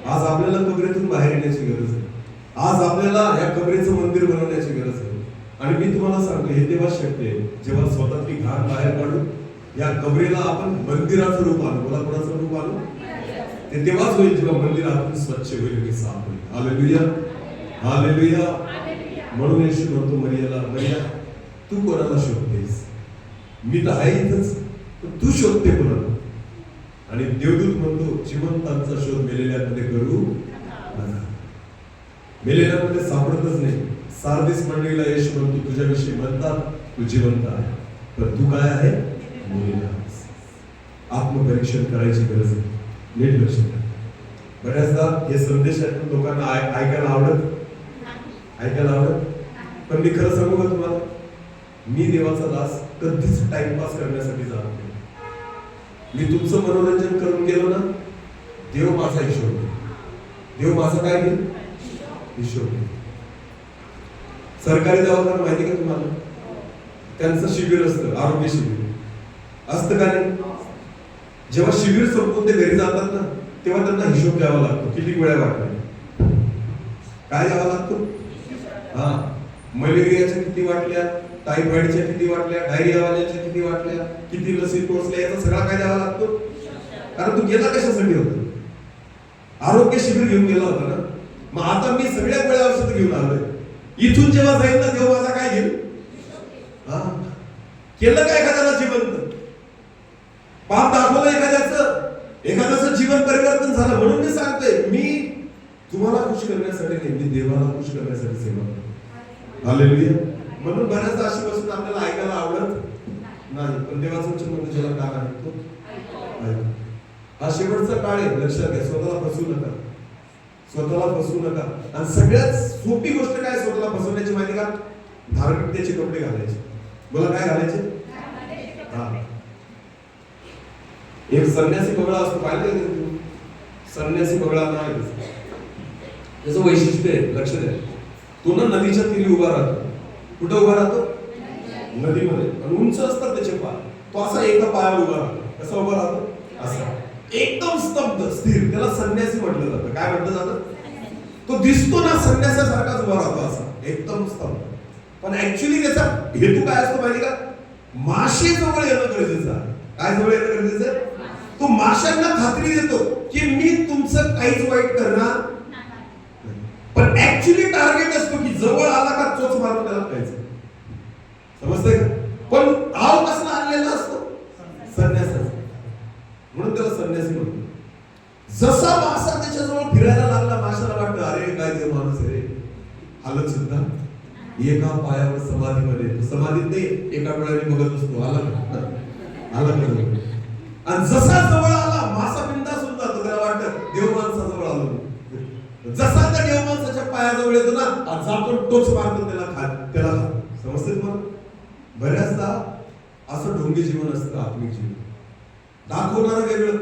आज आपल्याला कबरेतून बाहेर येण्याची गरज आहे. आज आपल्याला या कबरेचं मंदिर बनवण्याची गरज आहे. आणि मी तुम्हाला सांगतो, हे तेव्हा शक्य आहे जेव्हा स्वतःची घाण बाहेर काढून या कबरेला आपण मंदिराचं रूप आणू. बोला, कोणाचं रूप आणू? ते तेव्हाच होईल जेव्हा मंदिरातून स्वच्छ होईल की साफ होईल. Hallelujah, hallelujah. म्हणून येशू म्हणतो मरियाला, मरिया तू कोणाला शोधतेस? मी तर आहे इथंच, तू शोधते कोणाला? आणि देवदूत म्हणतो जिवंतांचा शोध मेलेल्यांमध्ये करू नका. मेलेल्यांमध्ये सापडतच नाही. सार्दिस मंडळीला येशू म्हणतो तुझ्याविषयी म्हणतात तू जिवंत आहे, पण तू काय आहे? मेलेला आहेस. आत्मपरीक्षण करायची गरज आहे. नीट लक्ष द्या. बऱ्याचदा हे संदेश ऐकून लोकांना ऐकायला आवडत, पण मी खरं सांगू का तुम्हाला, मी देवाचा दास कधीच टाइमपास करण्यासाठी जात नाही. मी तुमचं मनोरंजन करून गेलो ना, देव माझा हिशोब घेईल. देव माझा काय घेईल? हिशोब घेईल. सरकारी दवाखाना माहिती का तुम्हाला? त्यांचं शिबिर असतं, आरोग्य शिबिर असतं का नाही? जेव्हा शिबिर संपून ते घरी जातात ना, तेव्हा त्यांना हिशोब द्यावा लागतो. किती गोळ्या वाटल्या, काय द्यावा लागतो? हा, मलेरियाच्या किती वाटल्या, टायफॉइडच्या किती वाटल्या, डायरियावाल्याच्या किती वाटल्या, किती लसी टोचल्या, याचा सगळा काय द्यावा लागतो? कारण तू गेला कशासाठी होता? आरोग्य शिबिर घेऊन गेला होता ना. मग आता मी सगळ्या गोळ्या औषध घेऊन आलोय. इथून जेव्हा जाईल ना, देव माझा काय घेईल? हा, केलं काय एखाद्याला जिवंत? पाप दाखवलं एखाद्याचं जीवन परिवर्तन झालं. म्हणून मी सांगतोय, मी तुम्हाला खुश करण्यासाठी नाही, मी देवाला खुश करण्यासाठी सेवा करतो. हालेलुया. म्हणून बऱ्याचदा अशी वस्तू आपल्याला ऐकायला आवडत नाही, पण देवाचं वचन म्हणजे ज्याला कान आहे तो ऐका. हा शेवटचा काळ आहे, लक्षात घ्या. स्वतःला फसवू नका, स्वतःला फसवू नका. आणि सगळ्यात सोपी गोष्ट काय स्वतःला फसवण्याची माहिती का? धार्मिकतेचे कपडे घालायचे. बोला, काय घालायचे? हा, एक संन्यासी पगडा असतो, पाहिलं का तुम्ही? संन्यासी पगडा नाही, त्याचं वैशिष्ट्य आहे, लक्ष द्या. तो ना नदीच्या तीरी उभा राहतो. कुठं उभा राहतो? नदीमध्ये. आणि उंच असतात त्याचे पाय. तो असा एका पायावर उभा राहतो. कसा उभा राहतो? असा, एकदम स्तब्ध, स्थिर. त्याला संन्यासी म्हटलं जातं. काय म्हटलं जातं? तो दिसतो ना संन्यासासारखाच उभा राहतो, असा एकदम स्तब्ध. पण ऍक्च्युअली त्याचा हेतू काय असतो माहिती का? माशे जवळ येणं गरजेचं आहे. काय जवळ येणं गरजेचं आहे? तो माशांना खात्री देतो की मी तुमचं काहीच वाईट करणार. पण ऍक्च्युअली टार्गेट असतो की जवळ आला का चोच मारून त्याला खायचं. समजतंय का? पण आव कसला आणलेला असतो? संन्यासाचा. म्हणून त्याला संन्यासी म्हणतो. जसा मासा त्याच्याजवळ फिरायला लागला, माशाला वाटतं अरे काय देव माणूस आहे रे. हालत सुद्धा एका पायावर समाधीमध्ये, समाधीत नाही, एका डोळ्याने बघत असतो. आला का? आणि जसा जवळ आला, मासा बिंदास होऊन जातो. त्याला वाटतं देव माणसाजवळ आलो. जसा त्या देव माणसाच्या पायाजवळ येतो ना, जातो टोच मारतो त्याला त्याला समजते तुम्हाला? बऱ्याचदा असं ढोंगी जीवन असतं. आत्मिक जीवन दाखवणारं वेगळं,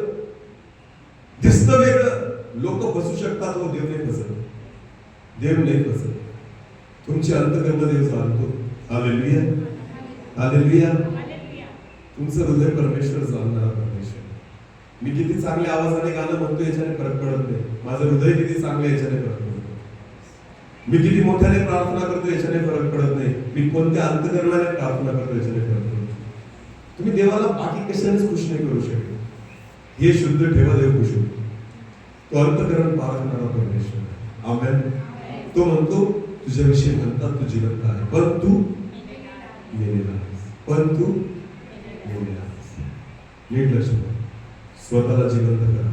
दिसतं वेगळं. लोक फसू शकतात, हो, देव नाही फसत. देव नाही फसत. तुमची अंतकर्म देव जाणतो. Hallelujah, hallelujah. तुमचं हृदय परमेश्वर जाणणारा परमेश्वर. मी किती चांगल्या आवाजाने गाणं म्हणतो याच्याने फरक पडत नाही. माझं हृदय किती चांगलं याच्याने फरक पडतो. मी किती मोठ्याने प्रार्थना करतो याच्याने फरक पडत नाही. मी कोणत्या अंतकरणाने प्रार्थना करतो याच्याने फरक पडतो. तुम्ही देवाला बाकी कशानेच खुश नाही करू शकत. हे शुद्ध ठेवा, देव खुश होतो. तो अंतकरण पारखणारा परमेश्वर. आमेन. तो म्हणतो तुझ्याविषयी म्हणतात तू जिवंत आहे, पण तू मेलेला आहेस. पण तू मेलेला आहेस. नीट लक्ष द्या. स्वतःला जिवंत करा,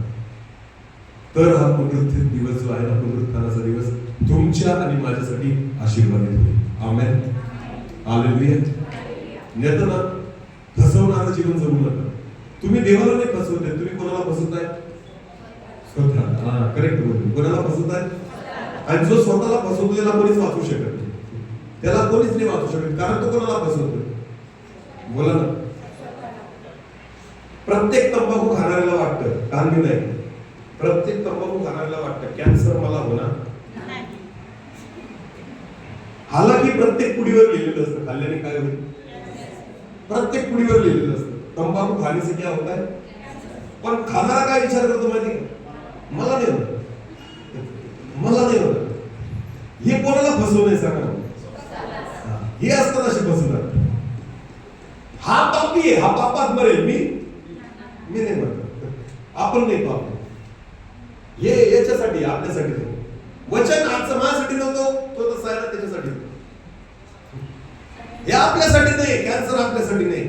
तर हा पुनरुत्थित दिवस जो आहे ना, पुनरुत्थानाचा दिवस तुमच्या आणि माझ्यासाठी आशीर्वादित होईल. आमेन. हालेलुया. नेतना फसवणारं जीवन जगू नका. तुम्ही देवाला नाही फसवताय, तुम्ही कोणाला फसवताय? स्वतः. हा, करेक्ट बोलतो. कोणाला फसवताय? आणि जो स्वतःला फसवतो त्याला कोणीच वाचू शकत नाही. त्याला कोणीच नाही वाचू शकत, कारण तो कोणाला फसवतोय? बोला ना. प्रत्येक तंबाखू खाणाऱ्याला वाटतं, कारण मी नाही. प्रत्येक तंबाखू खाणाऱ्याला वाटतं कॅन्सर मला होणार. हालाकी प्रत्येक पुडीवर लिहिलेलं असतं खाल्ल्याने काय होईल. प्रत्येक पुडीवर लिहिलेलं असतं तंबाखू खाने से क्या होता है. पण खाणारा काय विचार करतो माहिती का? मला नाही होत, मला नाही होत. हे कोणाला फसवणं सांगा. हे असतात असे फसवणार. हा पापी आहे, हा पापात मरेल, मी नाही म्हणत. आपण नाही पाप. हे याच्यासाठी, आपल्यासाठी वचन आजचं माझ्यासाठी नव्हतं, तो तसा आहे ना त्याच्यासाठी. हे आपल्यासाठी नाही, कॅन्सर आपल्यासाठी नाही.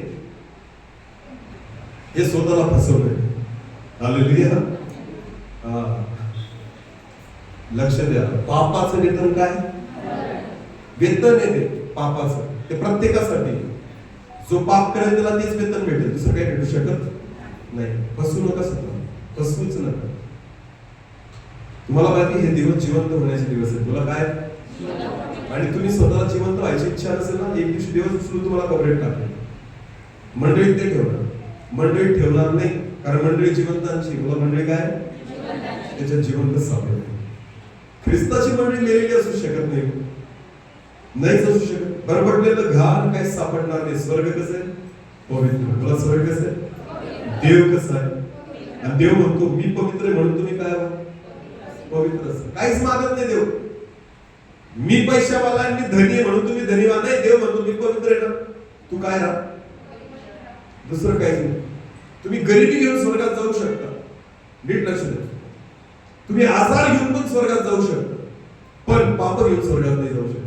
हे स्वतःला फसवलंय. हालेलुया. लक्ष द्या. पापाचं वेतन काय? वेतन आहे ते पापाचं, ते प्रत्येकासाठी. जो पाप करेल त्याला तेच वेतन भेटेल, दुसरं काही भेटू शकत नाही. फसू नका स्वतः, फसवूच नका. तुम्हाला माहिती हे दिवस जिवंत होण्याचे दिवस आहेत. तुला काय आणि तुम्ही स्वतःला जिवंत व्हायची इच्छा नसेल ना, एक दिवशी दिवस उचलून तुम्हाला कबरेट टाकेल. मंडळीत ते ठेवणार, मंडळीत ठेवणार नाही, कारण मंडळी जिवंतांची. तुला मंडळी काय त्याच्यात जिवंत सापडेल. ख्रिस्ताची मंडळी मेलेली असू शकत नाही, नाहीच असू शकत. बरबडलेलं घाण काही सापडणार नाही. स्वर्ग कसं आहे? पवित्र. तुला स्वर्ग कसं आहे? देव कसं आहे? आणि देव म्हणतो मी पवित्र आहे म्हणून तुम्ही काय व्हा? पवित्र असं. काहीच मागत नाही देव. मी पैशावाला आणि मी धनी आहे म्हणून तुम्ही धनीवान नाही. देव म्हणतो मी पवित्र आहे ना, तू काय राहा, दुसरं काहीच नाही. तुम्ही गरिबी घेऊन स्वर्गात जाऊ शकता, नीट लक्ष द्या. तुम्ही आजार घेऊन पण स्वर्गात जाऊ शकता, पण पाप घेऊन स्वर्गात नाही जाऊ शकत.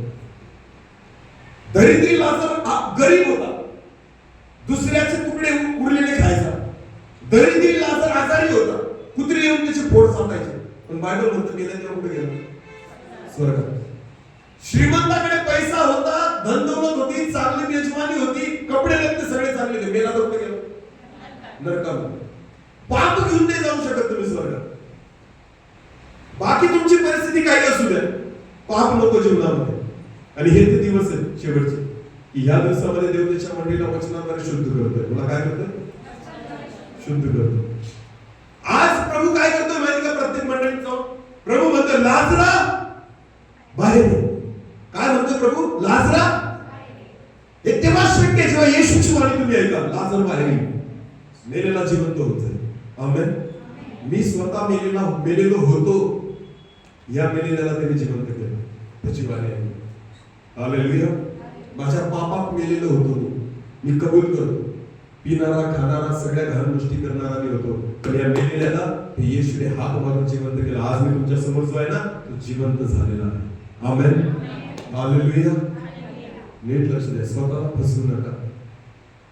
दरिद्री लाजर गरीब होता, दुसऱ्याचे तुकडे उरलेले खायचा. दरिद्री लाजर आजारी होता, कुत्रे येऊन त्याचे फोड चाटायचे. पण बायबल म्हणतं गेल्या तेव्हा कुठे गेला? स्वर्गात. श्रीमंताकडे पैसा होता, धनदौलत होती, चांगली मेजवानी होती, कपडे लत्ते सगळे चांगले होते, मेला तर कुठे गेला? नरकामध्ये. पाप घेऊन नाही जाऊ शकत तुम्ही स्वर्गात. बाकी तुमची परिस्थिती काही असू द्या, पाप नको जीवनामध्ये. आणि हे ते दिवस आहेत शेवटचे, की ह्या दिवसामध्ये देव त्याच्या मंडळीला वचनाद्वारे शुद्ध करतोय. तुला काय करतोय? शुद्ध करतो. आज प्रभू काय करतोय माहिती का? प्रत्येक मंडळीत जाऊन प्रभू म्हणतो लाजरा बाहेर ये. काय म्हणतोय प्रभू? लाजरा. हे तेव्हा शक्य आहे जेव्हा येशूची वाणी तुम्ही ऐका. लाजर बाहेर ये, मेलेला जिवंत होत जाईल. आमेन. मी स्वतः मेलेलो होतो, या मेलेल्याला त्याने जिवंत केलं, त्याची वाणी आहे. हालेलुया. माझ्या पापात मेलेलो होतो मी कबूल करतो. पिणारा, खाणारा, सगळ्या घाण गोष्टी करणारा मी होतो, पण या मेलेल्याला हे येशूने हात मारून जिवंत केलं. आज मी तुमच्या समोर जो आहे ना, तो जिवंत झालेला आहे. आमेन. हालेलुया. नीट लक्ष द्या, स्वतःला फसवू नका.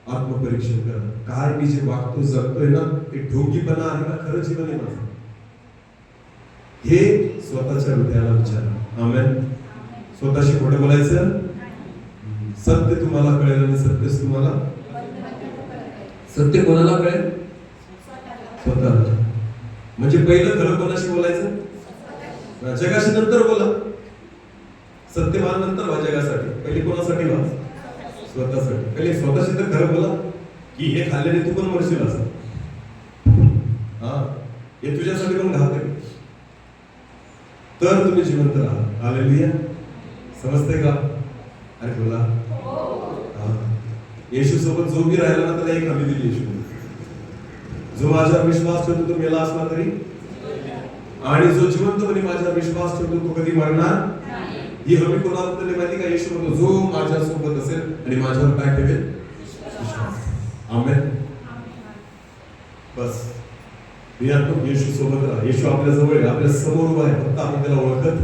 आत्मपरीक्षण करा. काय मी जे वागतो जगतोय ना, ते ढोंगीपणा आहे का खरं जीवन आहे माझं? हे स्वतःच्या हृदयाला विचारा. आमेन. स्वतःशी खोटं बोलायचं. सत्य तुम्हाला कळेल आणि सत्यच तुम्हाला. सत्य कोणाला कळेल? स्वतःला. म्हणजे पहिलं खरं कोणाशी बोलायचं? जगाशी नंतर बोला. सत्यवान नंतर व्हा जगासाठी, पहिले कोणासाठी व्हा? स्वतःसाठी. पहिले स्वतःशी तर खरं बोला, की हे खाल्ल्याने तू पण मरशील असं. हा, हे तुझ्यासाठी पण घातक आहे, तर तुम्ही जिवंत राहा. हालेलुया. समजते का? अरे बोला. येशू सोबत जो भी राहिला ना, त्याला एक हमी दिली येशू. जो माझ्यावर विश्वास ठेवतो तो मेला असला तरी, आणि जो जिवंतपणे माझ्यावर विश्वास ठेवतो तो कधी मरणार नाही. ही हमी कोणाबद्दल माहिती का? येशू म्हणतो जो माझ्या सोबत असेल आणि माझ्यावर काय ठेवेल? विश्वास. आमेन. बस येशू सोबत राहा. येशू आपल्या जवळ आहे, आपल्या समोर उभा आहे, फक्त आपण त्याला ओळखत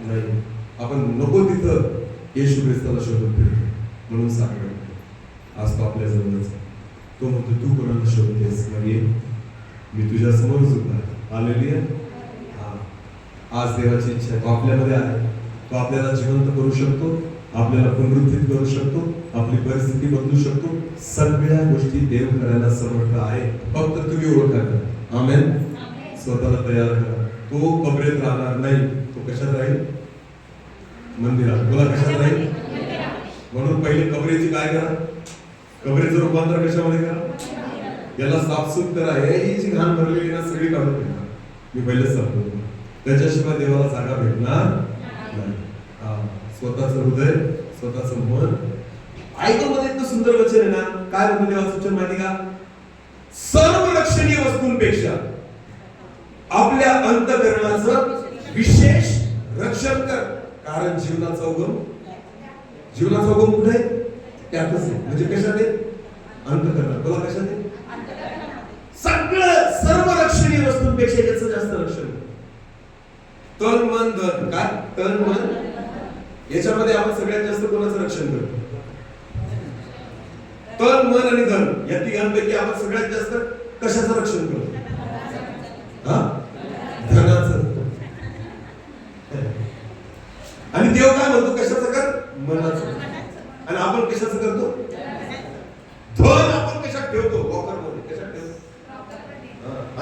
नाही. आपण नको तिथं येशू ख्रिस्ताला शोधत फिरतो. म्हणून सांगतो आज तो आपल्या जवळच. तो म्हणतो तू कोणाला शोधतेस? म्हणजे मी तुझ्या समोरच उभा आहे. हालेलुया. आज देवाची इच्छा आहे, तो आपल्यामध्ये आहे. तो आपल्याला जिवंत करू शकतो, आपल्याला पुनरुत्थित करू शकतो, आपली परिस्थिती बदलू शकतो. सगळ्या गोष्टी देव करायला समर्थ आहे, फक्त तुम्ही ओळखा करा. आमेन. स्वतःला तयार करा. तो कबरेत राहणार नाही, तो कशात राहील? मंदिरात. बोला कशात राहील? म्हणून पहिले कबरेची काय करा? कबरेचं रूपांतर कशामध्ये करा? याला साफसूफ करा. ही जी घाण भरलेली ना सगळी काढून टाका. मी पहिलेच सांगतो, त्याच्याशिवाय देवाला जागा भेटणार नाही. स्वतःचं हृदय, स्वतःचं मन. ऐकून मध्ये इतकं सुंदर वचन आहे ना. काय म्हणतो देवाचं वचन माहिती का? सर्व लक्षणीय वस्तूंपेक्षा आपल्या अंतःकरणाचं विशेष रक्षण कर, कारण जीवनाचा उगम कुठे आहे? त्यातच आहे. म्हणजे कशात आहे? अंतःकरणात. बोला कशात आहे? सगळं सर्व लक्षणीय वस्तूंपेक्षा याचं जास्त रक्षण. तन मन धन. काय? तन मन. याच्यामध्ये आपण सगळ्यात जास्त कोणाचं रक्षण करतो? तन मन आणि धन या तिघांपैकी आपण सगळ्यात जास्त कशाचं रक्षण करतो? धनाचं. आणि देव काय म्हणतो? कशाचं कर?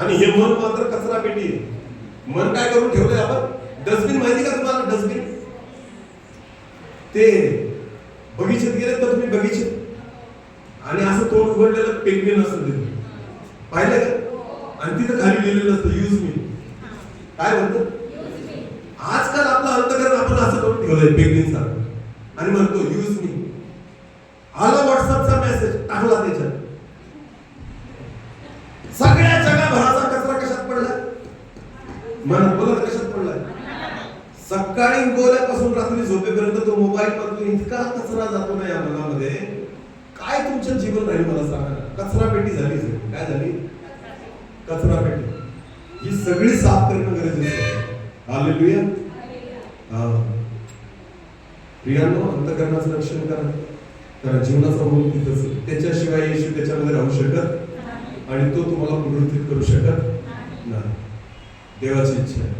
आणि हे मन मात्र कचरा पेटी आहे. मन काय करून ठेवलंय आपण? डस्टबिन माहिती का तुम्हाला? डस्टबिन ते बगीचेत गेले तर तुम्ही बगीचेत आणि असं तोंड उघडलेलं पेंग्विन असतं तिथे पाहिलं का? आणि तिथं खाली लिहिलेलं असतं यूज मी. काय म्हणतो? आजकाल आपलं अंतकरण आपण असं करून ठेवलंय पेंग्विन सारखं आणि म्हणतो यूज मी. आला व्हॉट्सअपचा मेसेज टाकला त्याच्यात. सगळ्या जगभराचा कचरा कशात पडलाय? मन बोलत कशात पडलाय? सकाळी उगवल्यापासून रात्री झोपेपर्यंत तो मोबाईल मधून इतका कचरा जातो ना या मनामध्ये. काय तुमचं जीवन राहील मला सांगा ना? कचरा पेटी झाली. काय झाली? कचरा पेटी. ही सगळी साफ करणं गरजेचं आहे. हालेलुया. प्रियांनो, अंतःकरणाचं रक्षण करा. कारण जीवनाचा मूल तिथंच आहे. त्याच्याशिवाय येशू त्याच्यामध्ये राहू शकत आणि तो तुम्हाला पुनरुत्थित करू शकत नाही. देवाची इच्छा आहे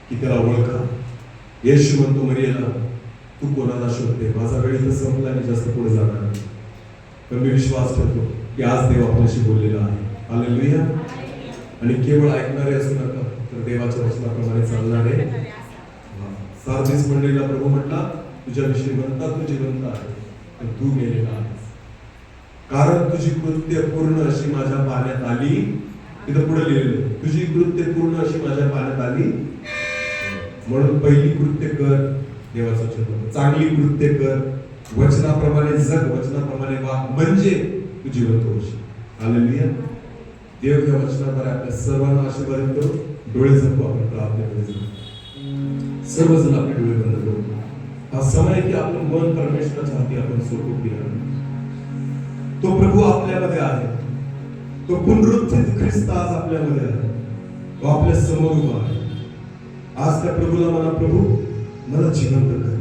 की त्याला ओळखा. येशू म्हणतो मरियेला, तू कोणाला शोधते? माझा वेळ इथं संपला आणि जास्त पुढे जाणार नाही. पण मी विश्वास ठेवतो की आज देव आपल्याशी बोललेला आहे. हालेलुया. आणि केवळ ऐकणारे असू नका, तर देवाच्या वचनाप्रमाणे चालणारे. सार्दिस मंडळीला प्रभू म्हटला, तुझ्याविषयी म्हणतात तू जिवंत आहे पण तू मेलेला आहेस, कारण तुझी कृत्य पूर्ण अशी माझ्या पाण्यात आली. तिथं पुढे लिहिलेलं, तुझी कृत्य पूर्ण अशी माझ्या पाण्यात आली. म्हणून पहिली कृत्य कर, देवाचं वचन, चांगली कृत्य कर, वचनाप्रमाणे जग, वचनाप्रमाणे वाग, म्हणजे तू जिवंत होशील. हालेलुया. देव या वचनाद्वारे आपल्या सर्वांना आशीर्वादित करू. डोळे झाकू, आपण प्रार्थनेकडे जाऊ. सर्वजण आपले डोळे बंद करू. हा समय आहे की आपलं मन परमेश्वराच्या हाती आपण सोडून द्या. तो प्रभू आपल्यामध्ये आहे. तो पुनरुत्थित ख्रिस्त आज आपल्यामध्ये आहे. तो आपल्या समोर उभा आहे. आज त्या प्रभूला म्हणा, प्रभू मला जिवंत कर,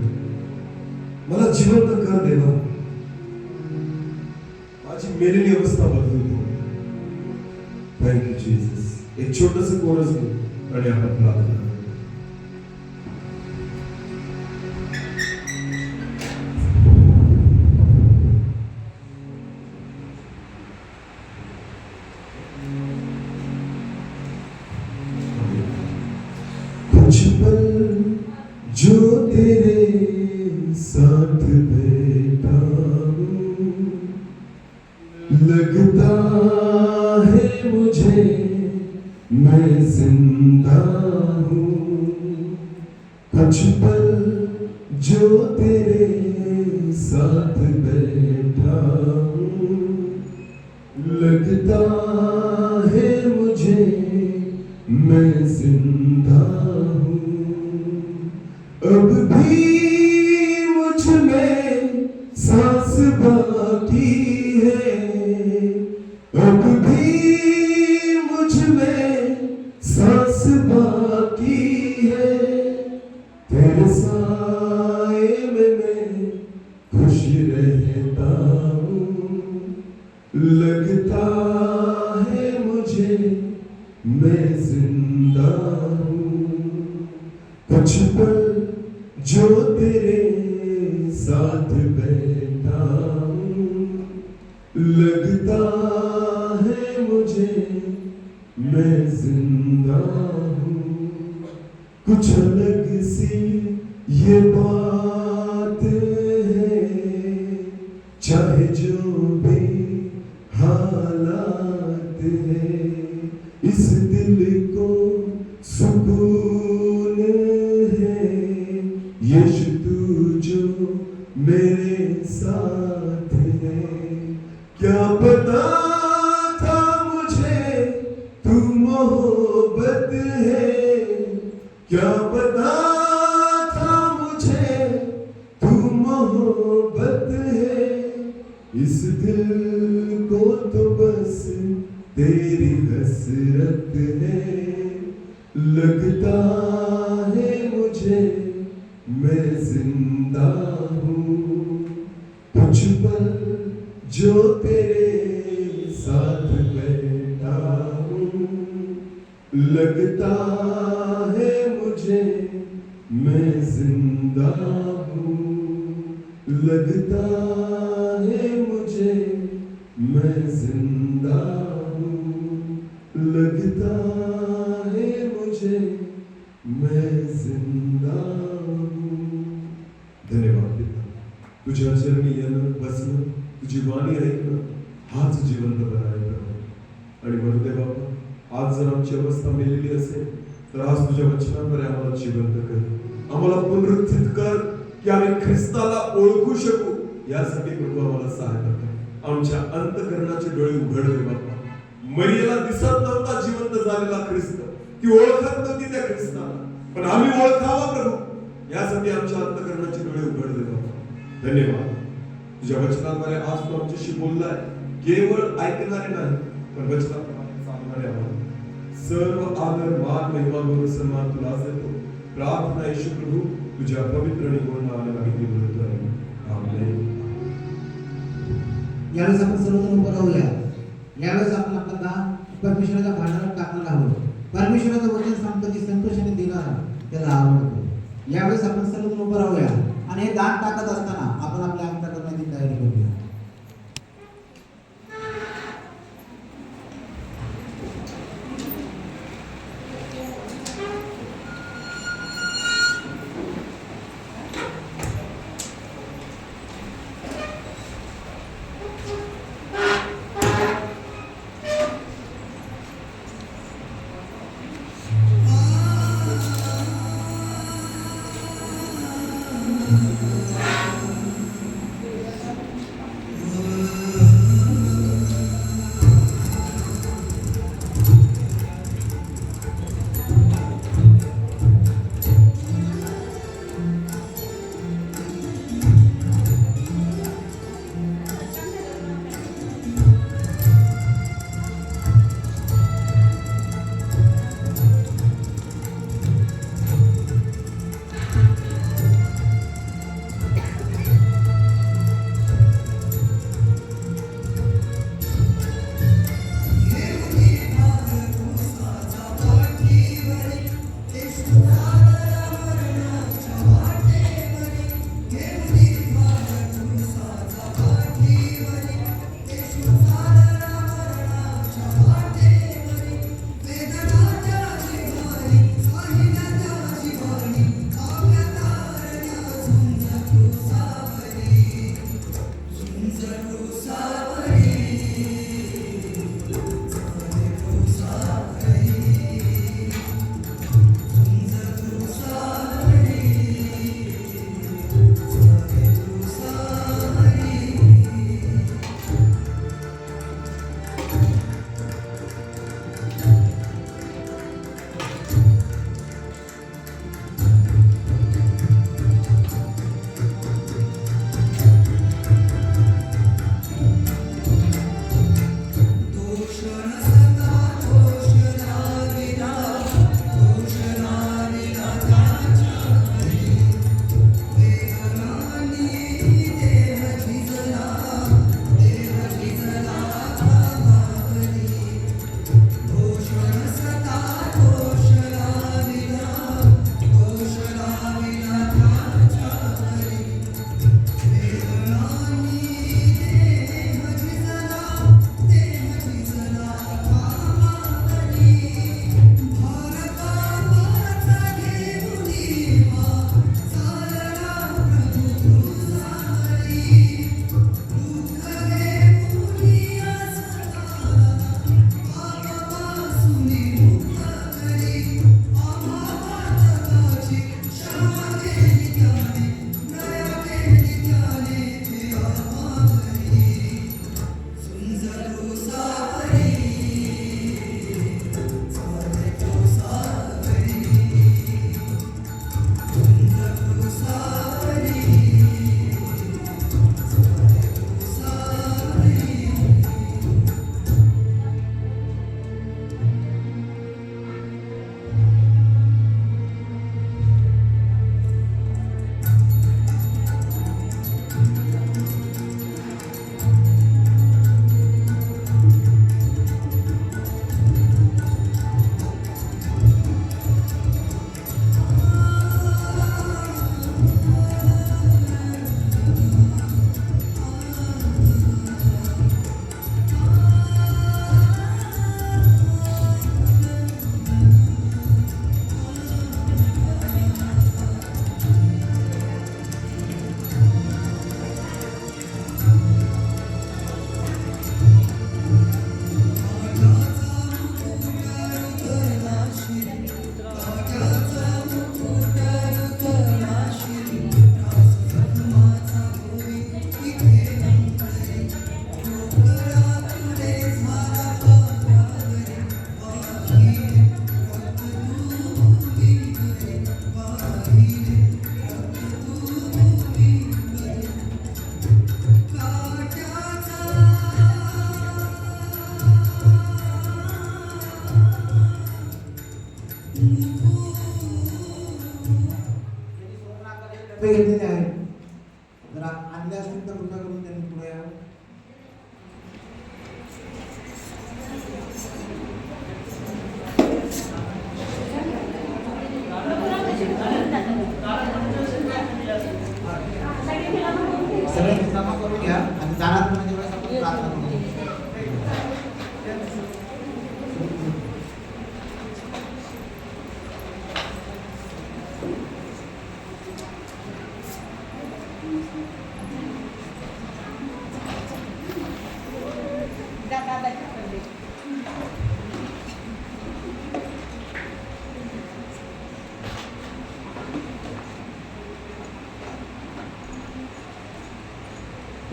मला जिवंत कर देवा. माझी मेलेली अवस्था बदलू दे. Thank you Jesus. एक छोटस कोरस आणि आपण प्रार्थना. कुछ पल जो तेरे साथ बैठा हूँ, लगता है मुझे मैं जिंदा हूँ. कुछ पल जो तेरे साथ बैठा हूँ, लगता है मुझे मैं जिंदा हूँ. अब भी मुझ में सांस बाकी है, अब भी मुझ में सांस बाकी है. तेरे साए में मैं खुश रहता हूँ, लगता है मुझे मैं जिंदा हूँ. कुछ पल जो तेरे साथ बैठा हूँ, लगता है मुझे मैं जिंदा हूँ. कुछ अलग सी ये बात है, चाहे जो भी हालात है, इस दिल को सुकून है. यीशु तू जो मेरे साथ है. क्या पता था मुझे तू मोहब्बत है, क्या पता था मुझे तू मोहब्बत है. इस दिल को तो बस तेरी हसरत है. लगता है मुझे मैं जिंदा हूँ. कुछ पल जो तेरे साथ बैठा हूँ, लगता है मुझे मैं जिंदा हूँ. लगता है मुझे मैं जिंदा हूँ. तुझ्या चरणी येणं बसणं, तुझी वाणी ऐकणं हाच जिवंत बरा आहे प्रभू. आणि म्हणू दे बाबा, आज जर आमची अवस्था मेलेली असेल तर आज तुझ्या वचनाद्वारे आम्हाला जिवंत कर, आम्हाला पुनरुत्थित कर, की आम्ही ख्रिस्ताला ओळखू शकू. यासाठी प्रभू आम्हाला सहायता कर. आमच्या अंतःकरणाचे डोळे उघड दे बाबा. मरियेला दिसत नव्हता जिवंत झालेला ख्रिस्त, ती ओळखत नव्हती त्या ख्रिस्ताला, पण आम्ही ओळखावा प्रभू. यासाठी आमच्या अंतःकरणाचे डोळे उघड दे बाबा. धन्यवाद. तुझ्या वचनाद्वारे आज तू आमच्याशी बोललाय. केवळ ऐकणारे नाही, पण वचनाप्रमाणे चालणारे आहोत. सर्व आदर मान महिमा गौरव सन्मान तुला देतो. प्रार्थना येशू प्रभू तुझ्या पवित्र आणि गुण नावाने माहिती बोलतो आहे. आमेन. यावेळेस आपण सर्वजण उभं राहूया. यावेळेस आपण आपल्याला परमेश्वराच्या भांडारात टाकणार आहोत. परमेश्वराचं वचन सांगतं की संतोषाने देणारा त्याला आवडतो. यावेळेस आपण सर्वजण उभं राहूया आणि हे दान टाकत असताना आपण आपल्या अंतःकरणाची तयारी करूया.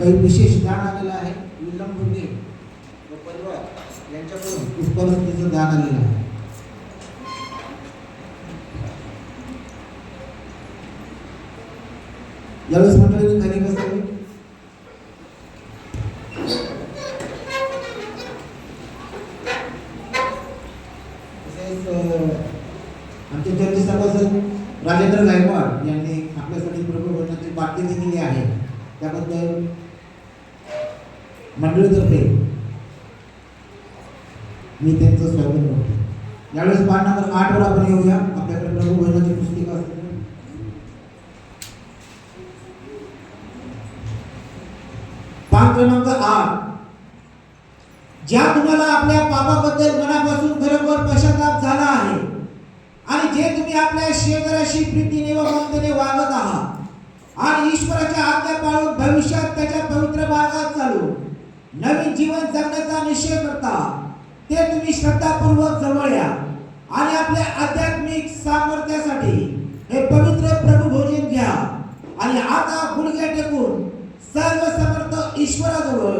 काही विशेष दान आलेलं आहे. विलंबुंगे व परिवार यांच्याकडून पुष्पवृष्टीचं दान आलेलं आहे. यावेळेस मंडळींनी खाली बसावे. तसेच आमचे चर्चे सभासद राजेंद्र गायकवाड यांनी आपल्यासाठी प्रभू भजनाची बातमी दिलेली आहे. त्याबद्दल मंडळीतर्फे मी त्यांचं स्वागत करतो. यावेळेस पाठ नंबर 8 वर आपण येऊया. आपल्याकडे प्रभू भजनाची पुस्तिका असते. पाठ क्रमांक 8. ज्या तुम्हाला आपल्या पापाबद्दल मनापासून खरोखर पश्चाताप झाला आहे आणि जे तुम्ही आपल्या शेजाऱ्याशी प्रीतीने व ममतेने वागत आहात आणि ईश्वराच्या आज्ञा पाळून भविष्यात त्याच्या पवित्र मार्गात चालून नवीन जीवन जगण्याचा निश्चय करता, ते तुम्ही श्रद्धापूर्वक जवळ या आणि आपल्या आध्यात्मिक सामर्थ्यासाठी हे पवित्र प्रभू भोजन घ्या. आणि आता गुडघे टेकून सर्व समर्थ ईश्वराजवळ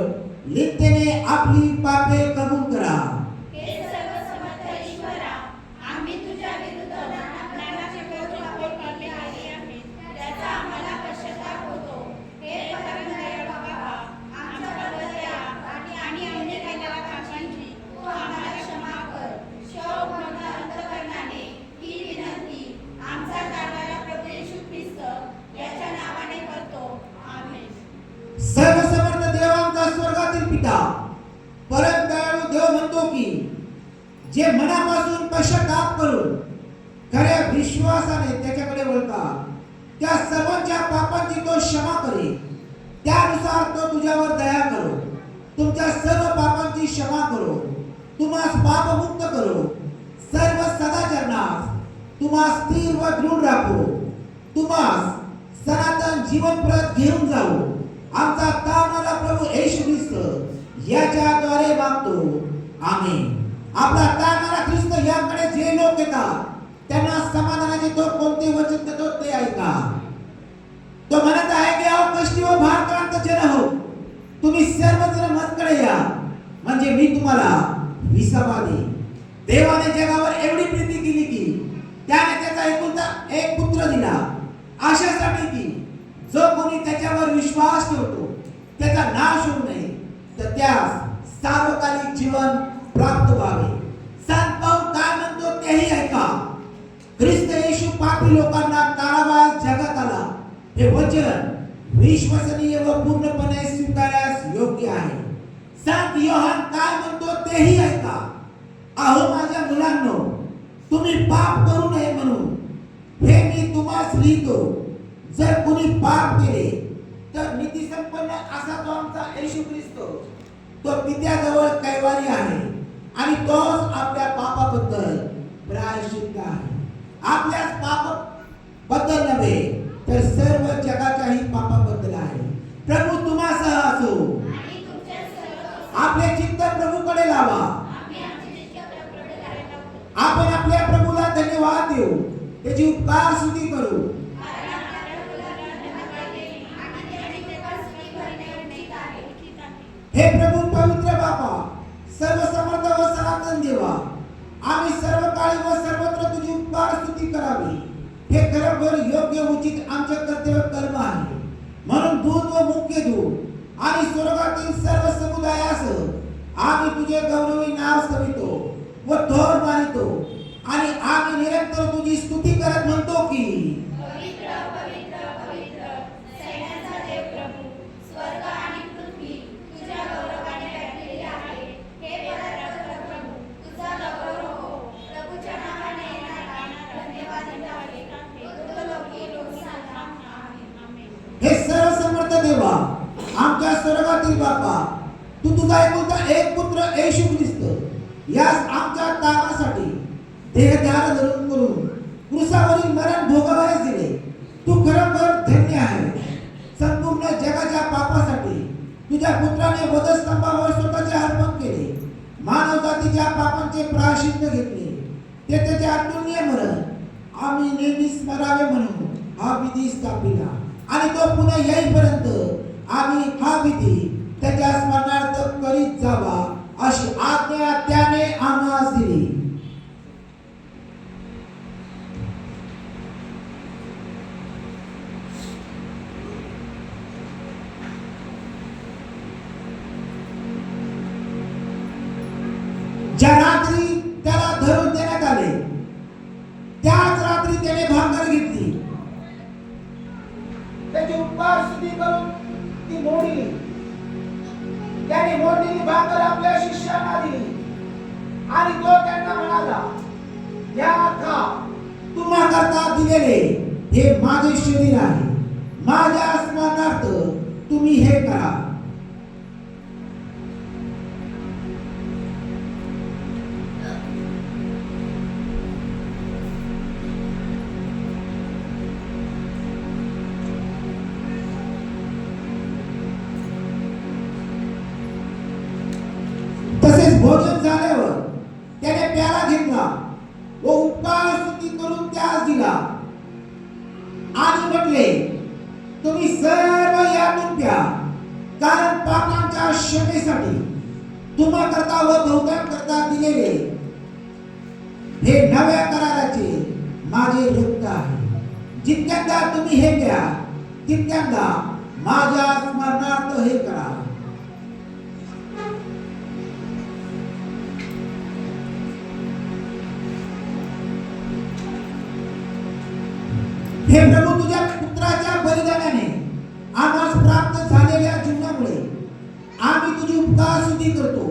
लिप्तेने आपली पापे कबूल करा. हे सर्वसमर्थ ईश्वरा, आम्ही तुझ्या विरुद्ध नानाचे पाप केले आहेत, त्याचा आम्हाला पश्चाताप होतो. हे परम दयाळू बाबा, आमच्या बदल्या आणि आम्ही केलेल्या पापांची तू आम्हाला क्षमा कर. शोकमग्न अंतःकरणाने ही विनंती आमचा जाणारा प्रभू येशू ख्रिस्त याच्या नावाने करतो. आमेन. सर्वसमर्थ देव आमचा स्वर्गातील पिता, परम दयाळू देव म्हणतो की जे मनापासून पश्चाताप करून खऱ्या विश्वासाने त्याच्याकडे वळतात, त्या सर्वांच्या पापांची तो क्षमा करेल. त्यानुसार तो तुझ्यावर दया करो, तुमच्या सर्व पापांची क्षमा करो, तुम्हास पापमुक्त करो, सर्व सदाचरणास तुम्हास स्थिर व दृढ राखो, तुम्हास सनातन जीवन परत घेऊन जाऊ. आमचा तारणारा प्रभू येशू ख्रिस्त याच्याद्वारे मागतो. आमेन. आपला तारणारा ख्रिस्त याकडे जे लोक येतात त्यांना समाधानाचे तो कोणते वचन देतो ते ऐका. तो म्हणत आहे की अहो कष्टी व भारक्रांत जन हो, तुम्ही सर्वजण माझ्याकडे या, म्हणजे मी तुम्हाला विसावा देईन. देवाने जगावर एवढी प्रीती केली की त्याने त्याचा एकुलता एक पुत्र दिला, अशासाठी की जो कोणी त्याच्यावर विश्वास ठेवतो त्याचा नाश होऊ नये, तर त्यास सार्वकालिक जीवन प्राप्त व्हावे. संत पाऊल काय म्हणतो तेही ऐका. ख्रिस्त येशू पापी लोकांना तारावास जगात आला, हे वचन विश्वसनीय व पूर्णपणे स्वीकारण्यास योग्य आहे. संत योहान काय म्हणतो तेही ऐका. अहो माझ्या मुलांनो, तुम्ही पाप करू नये म्हणून हे मी तुम्हास लिहितो. जर कोणी पाप केले तर नीती संपन्न असा तो आमचा येशू ख्रिस्त, तो पित्याजवळ कैवारी आहे आणि तोच आपल्या पापाबद्दल प्रायश्चित्त आहे. आपल्याच पाप बद्दल नव्हे तर सर्व जगाच्याही पापाबद्दल आहे. प्रभू तुम्हासह असो. आणि तुमच्या सर्व आपले चित्त प्रभूकडे लावा. आम्ही आमचे नित्य प्रभूकडे लावतो. आपण आपल्या प्रभूला धन्यवाद देऊ, त्याची उपकार स्तुती करू. कारण आपल्या प्रभूला धन्यवाद देणे आणि त्याची कृपा स्तुती करणे उचित आहे. हे प्रभू पवित्र बापा, सर्व समर्थ व सनातन देवा, आम्ही सर्व काळी व सर्वत्र तुझी उपकार स्तुती करावी. हे खरोखर योग्य उचित आमचे कर्तव्य कर्म आहे. म्हणून दूत व मुख्य दूत आणि स्वर्गातील सर्व समुदायासह आम्ही तुझे गौरवी नाव सवितो व थोर मानितो आणि आम्ही निरंतर तुझी स्तुती करत म्हणतो की पवित्र पवित्र पवित्र सैन्याचा देव प्रभू, स्वर्ग आणि पृथ्वी तुझ्या गौरवाने व्यापलेली आहे. हे पराक्रम प्रभू, तुझा गौरव हो. प्रभूच्या नावाने येणारा धन्यवाद द्यावे. उर्ध्वलोकी लोकसाला. आमेन. हे सर्व समर्थ देवा, आमच्या स्वर्गातील बापा, तू तुझा एकुलता एक पुत्र येशू ख्रिस्त यास आमच्या तारणासाठी देहधार धरून करून क्रूसावरील मरण भोगावयास दिले. तू खरोखर धन्य आहे. संपूर्ण जगाच्या पापासाठी तुझ्या पुत्राने वधस्तंभावर स्वतःचे अर्पण केले. मानव जातीच्या पापांचे प्रायश्चित्त घेतले. ते त्याचे अतुलनीय मरण आम्ही नेहमी स्मरावे म्हणून हा विधी स्थापिला आणि तो पुन्हा येईपर्यंत आणि हा विधी त्याच्या स्मरणार्थ करीत जावा अशी आज्ञा त्याने आम्हास दिली. ज्या रात्री त्याला धरून देण्यात आले त्याच रात्री त्याने भाकर घेतली, त्याची उपकार स्तुती करून ती मोडली. त्याने मोडलेली भाकर आपल्या शिष्यांना दिली आणि तो त्यांना म्हणाला, घ्या खा, तुम्हा करता दिलेले हे माझे शरीर आहे, माझ्या स्मरणार्थ तुम्ही हे करा. तसेच भोजन झाल्यावर त्याने प्याला घेतला व उपकार स्तुती करून त्यास दिला आणि म्हटले, तुम्ही सर्व यातून प्या, कारण पापांच्या क्षमेसाठी तुम्हा करता व बहुतांकरता दिलेले हे नव्या कराराचे माझे रक्त आहे. जितक्यांदा तुम्ही हे प्या तितक्यांदा माझ्या स्मरणार्थ हे करा. हे प्रभू, तुझ्या पुत्राच्या बलिदानाने आम्हास प्राप्त झालेल्या जीवनामुळे आम्ही तुझी उपकार स्तुती करतो.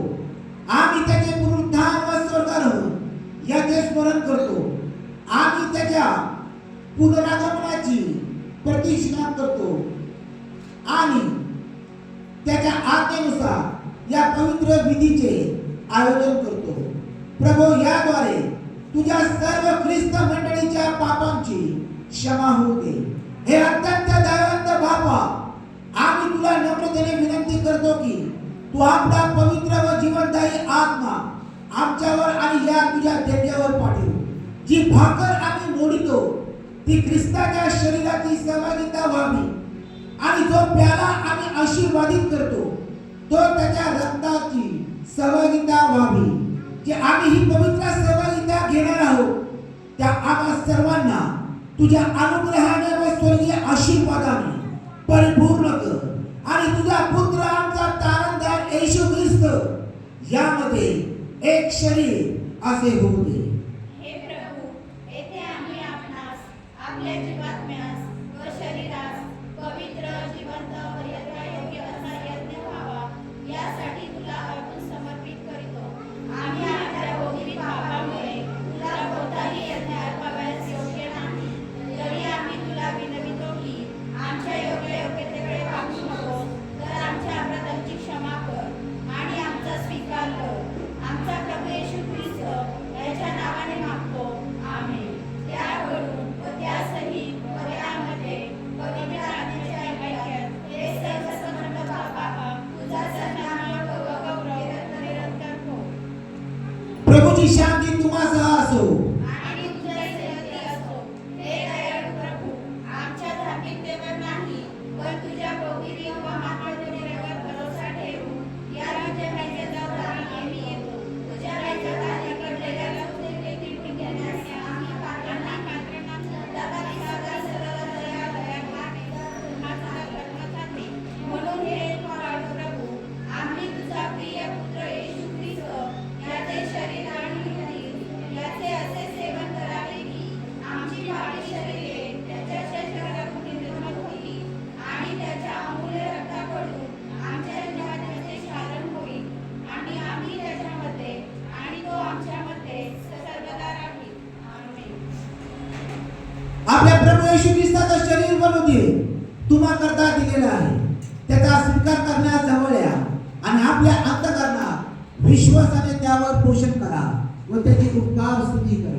आम्ही त्याचे पुनरुत्थान व स्वर्गारोहण याचे स्मरण करतो. आम्ही त्याच्या पुनरागमनाची प्रतीक्षा करतो आणि त्याच्या आज्ञेनुसार या पवित्र विधीचे आयोजन करतो. प्रभू, याद्वारे तुझ्या सर्व ख्रिस्त मंडळीच्या पापांची क्षमा होऊ दे. हे अत्यंत दयावंत बापा, आम्ही तुला नम्रतेने विनंती करतो की तू आपला पवित्र व जीवनदायी आत्मा आमच्यावर आणि या तुझ्या देण्यावर पाठव. जी भाकर आम्ही मोडितो ती ख्रिस्ताच्या शरीराची सहभागिता व्हावी आणि जो प्याला आम्ही आशीर्वादित करतो तो त्याच्या रक्ताची सहभागिता व्हावी. जे आम्ही ही पवित्र सहभागिता घेणार आहोत त्या आम्हा सर्वांना तुझ्या अनुग्रहाने व स्वर्गीय आशीर्वादाने परिपूर्ण कर आणि तुझा पुत्र आमचा तारणदार येशू ख्रिस्त यामध्ये एक शरीर असे होऊ दे. हे प्रभू, येथे आम्ही आपणास आपल्या जीवात्म्यास व शरीरास पवित्र, जिवंत व यज्ञयोग्य असा यज्ञ व्हावा यासाठी तुला अर्पण समर्पित करीतो. आम्ही आपल्या भोगीरी पापामुळे तुला कोणताही यज्ञ अर्पावयास योग्य नाही. तरी आम्ही तुला विनवितो की आमच्या योग्यतेकडे वागू नको, तर आमच्या अपराधांची क्षमा कर आणि आमचा स्वीकार कर. आमचा प्रभू येशू ख्रिस्त याच्या नावाने मागतो. आमेन. त्याकडून व त्यासहित व त्यामध्ये पवित्र आत्म्याच्या ऐक्यात हे सर्व समर्थ बाबा तुझा सन्मान व गौरव निरंतर हो. प्रभूची शांती तुम्हासह असो. आणि तुझ्या सेवकी असो. हे दयाळू प्रभू, आमच्या धार्मिकतेवर नाही पण तुझ्या भोगिरी व महात्म्यावर भरोसा ठेवून या राज्यावर आम्ही येतो. तुझ्या राज्यात आधी घडलेल्या देखील घेण्यास आम्ही पात्र नाही. दगाने साधा सरळ दया दयाने म्हणून हे दयाळू प्रभू, आम्ही तुझा प्रिय पुत्र येशू ख्रिस्त याचे शरीर आणि याचे असे सेवन करावे की आमची भावी शरीरे त्याच्या शरीरातून निर्मल होईल आणि त्याच्या अमूल्य रक्ताकडून आमच्या जीवाचे क्षालन होईल आणि आम्ही त्याच्यामध्ये आणि तो आमच्यामध्ये सर्वदा राहील. आमेन. आपल्या प्रभू येशू ख्रिस्ताचं शरीर बनवू दे तुम्हा करता दिलेला आहे. त्याचा स्वीकार करण्यास जवळ या आणि आपल्या अंतःकरणात विश्वासाने त्यावर पोषण करा व त्याची उपकार स्तुती करा.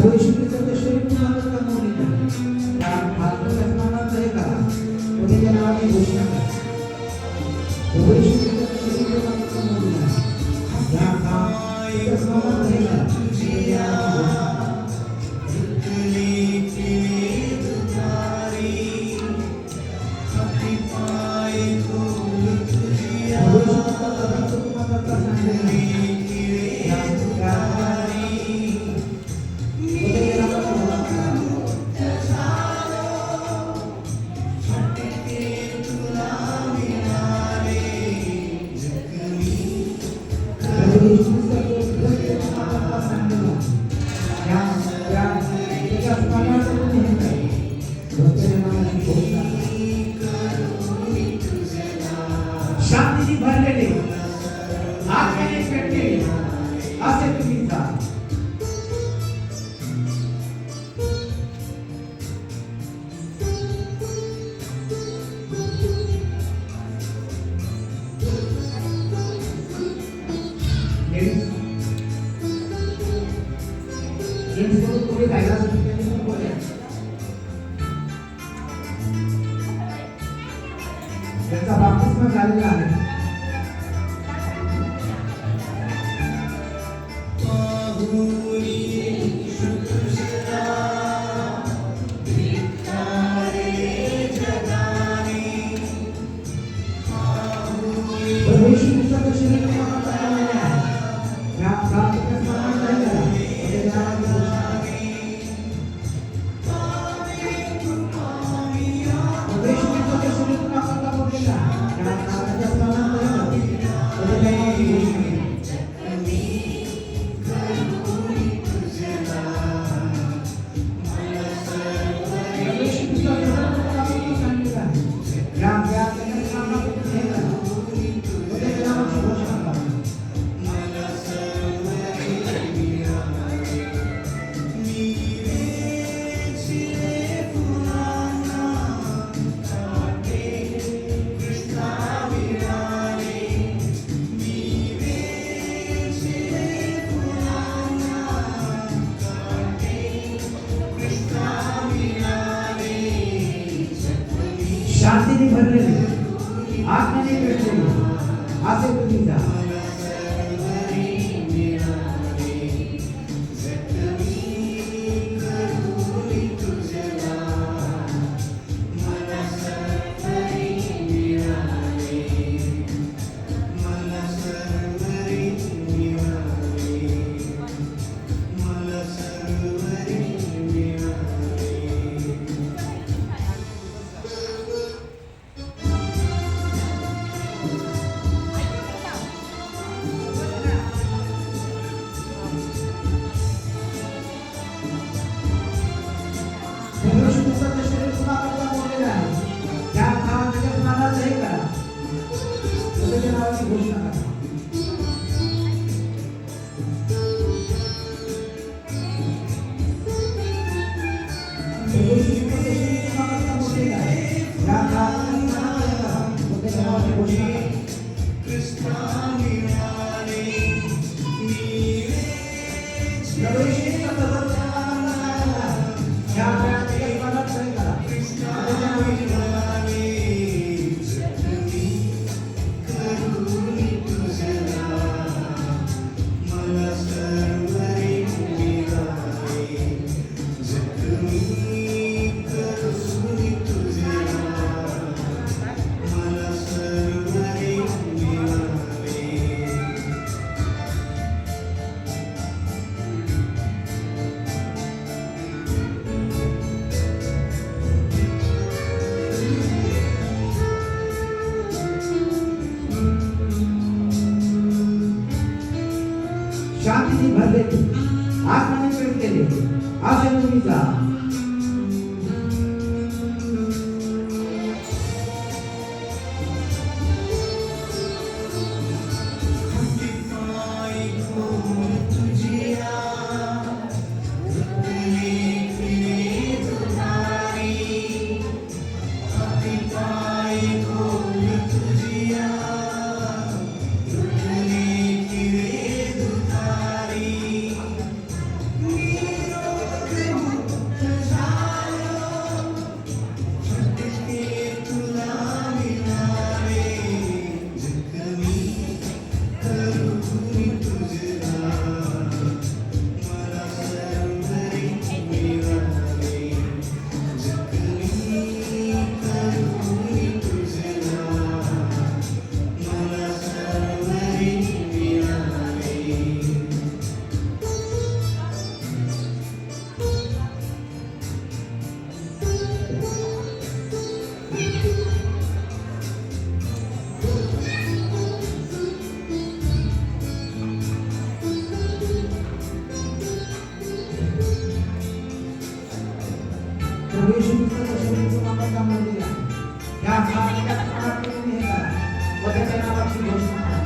प्रभू येशू ख्रिस्ताचे शरीर तुम्हाला कमवून येतं. त्या आत्म्याच्या स्नानाचं हे करा. व त्याच्या नावाची घोषणा करा. प्रभू येशू ख्रिस्ताचे शरीर तुम्हाला कमवून येतं. त्या आत्म्याच्या स्नानाचं हे करा. त्याच्या नावाची घोषणा करा. शांतीने भरलेले आत्म्याने पेटलेले असे तुम्ही जा. पुढे जायला त्याचा बाप्तिस्मा झालेला आहे. शांतीने भरलेले आत्म्याने पेटलेले असे तुम्ही जा. शांतीने भरलेले आत्म्याने पेटलेले असे तुम्ही जा. प्रभू येशू ख्रिस्ताच्या शरीराची तुम्हाला चांगली आहे. या साऱ्या प्रमाणात तुम्ही हे करा व त्याच्या नावाची घोषणा करा.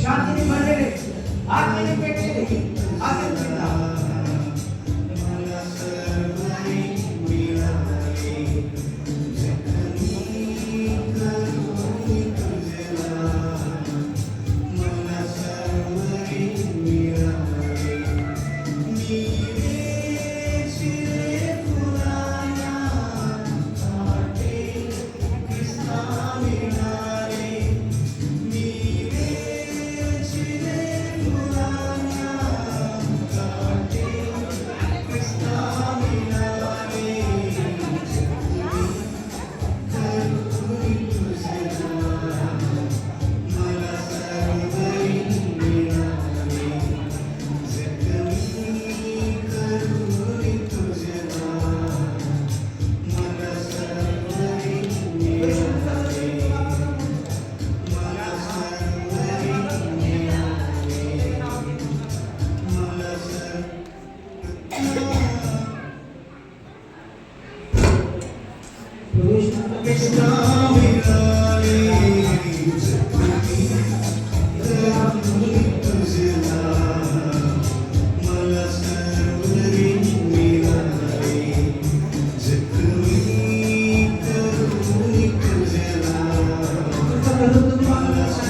शांतीने भरलेले आत्मेने पेटलेले असे पिता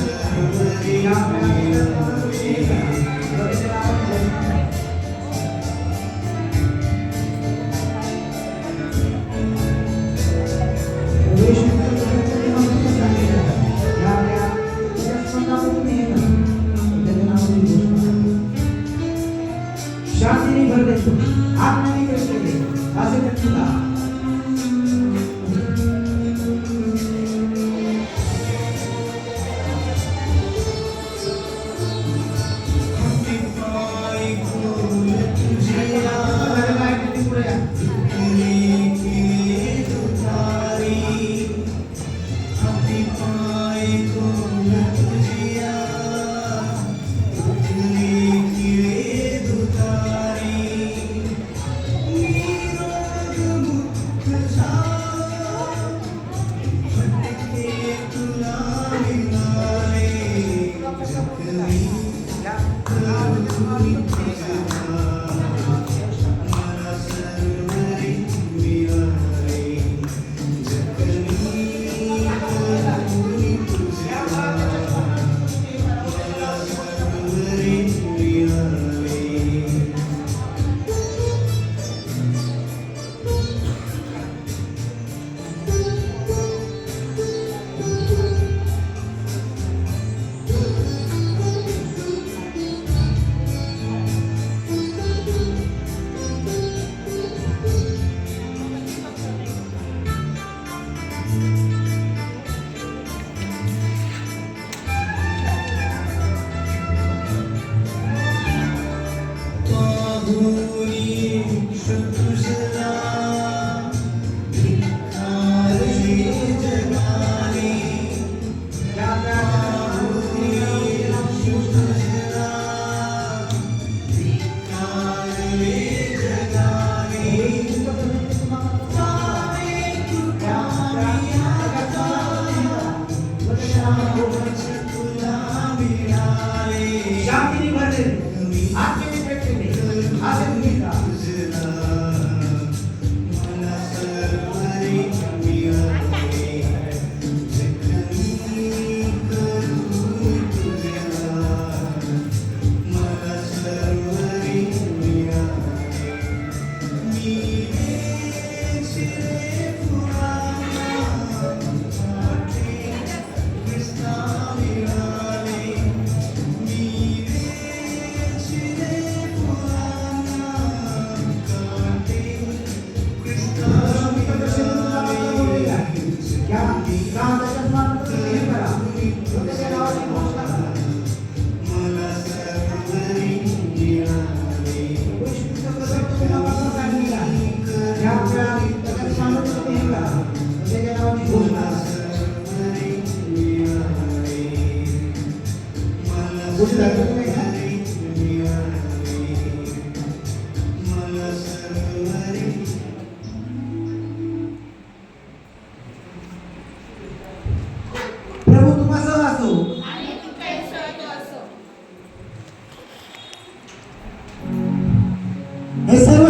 शांतीने भरले आत्म्याने पेटलेले असे पिता शांतीने भरलेले आत्म्याने पेटलेले असे पिता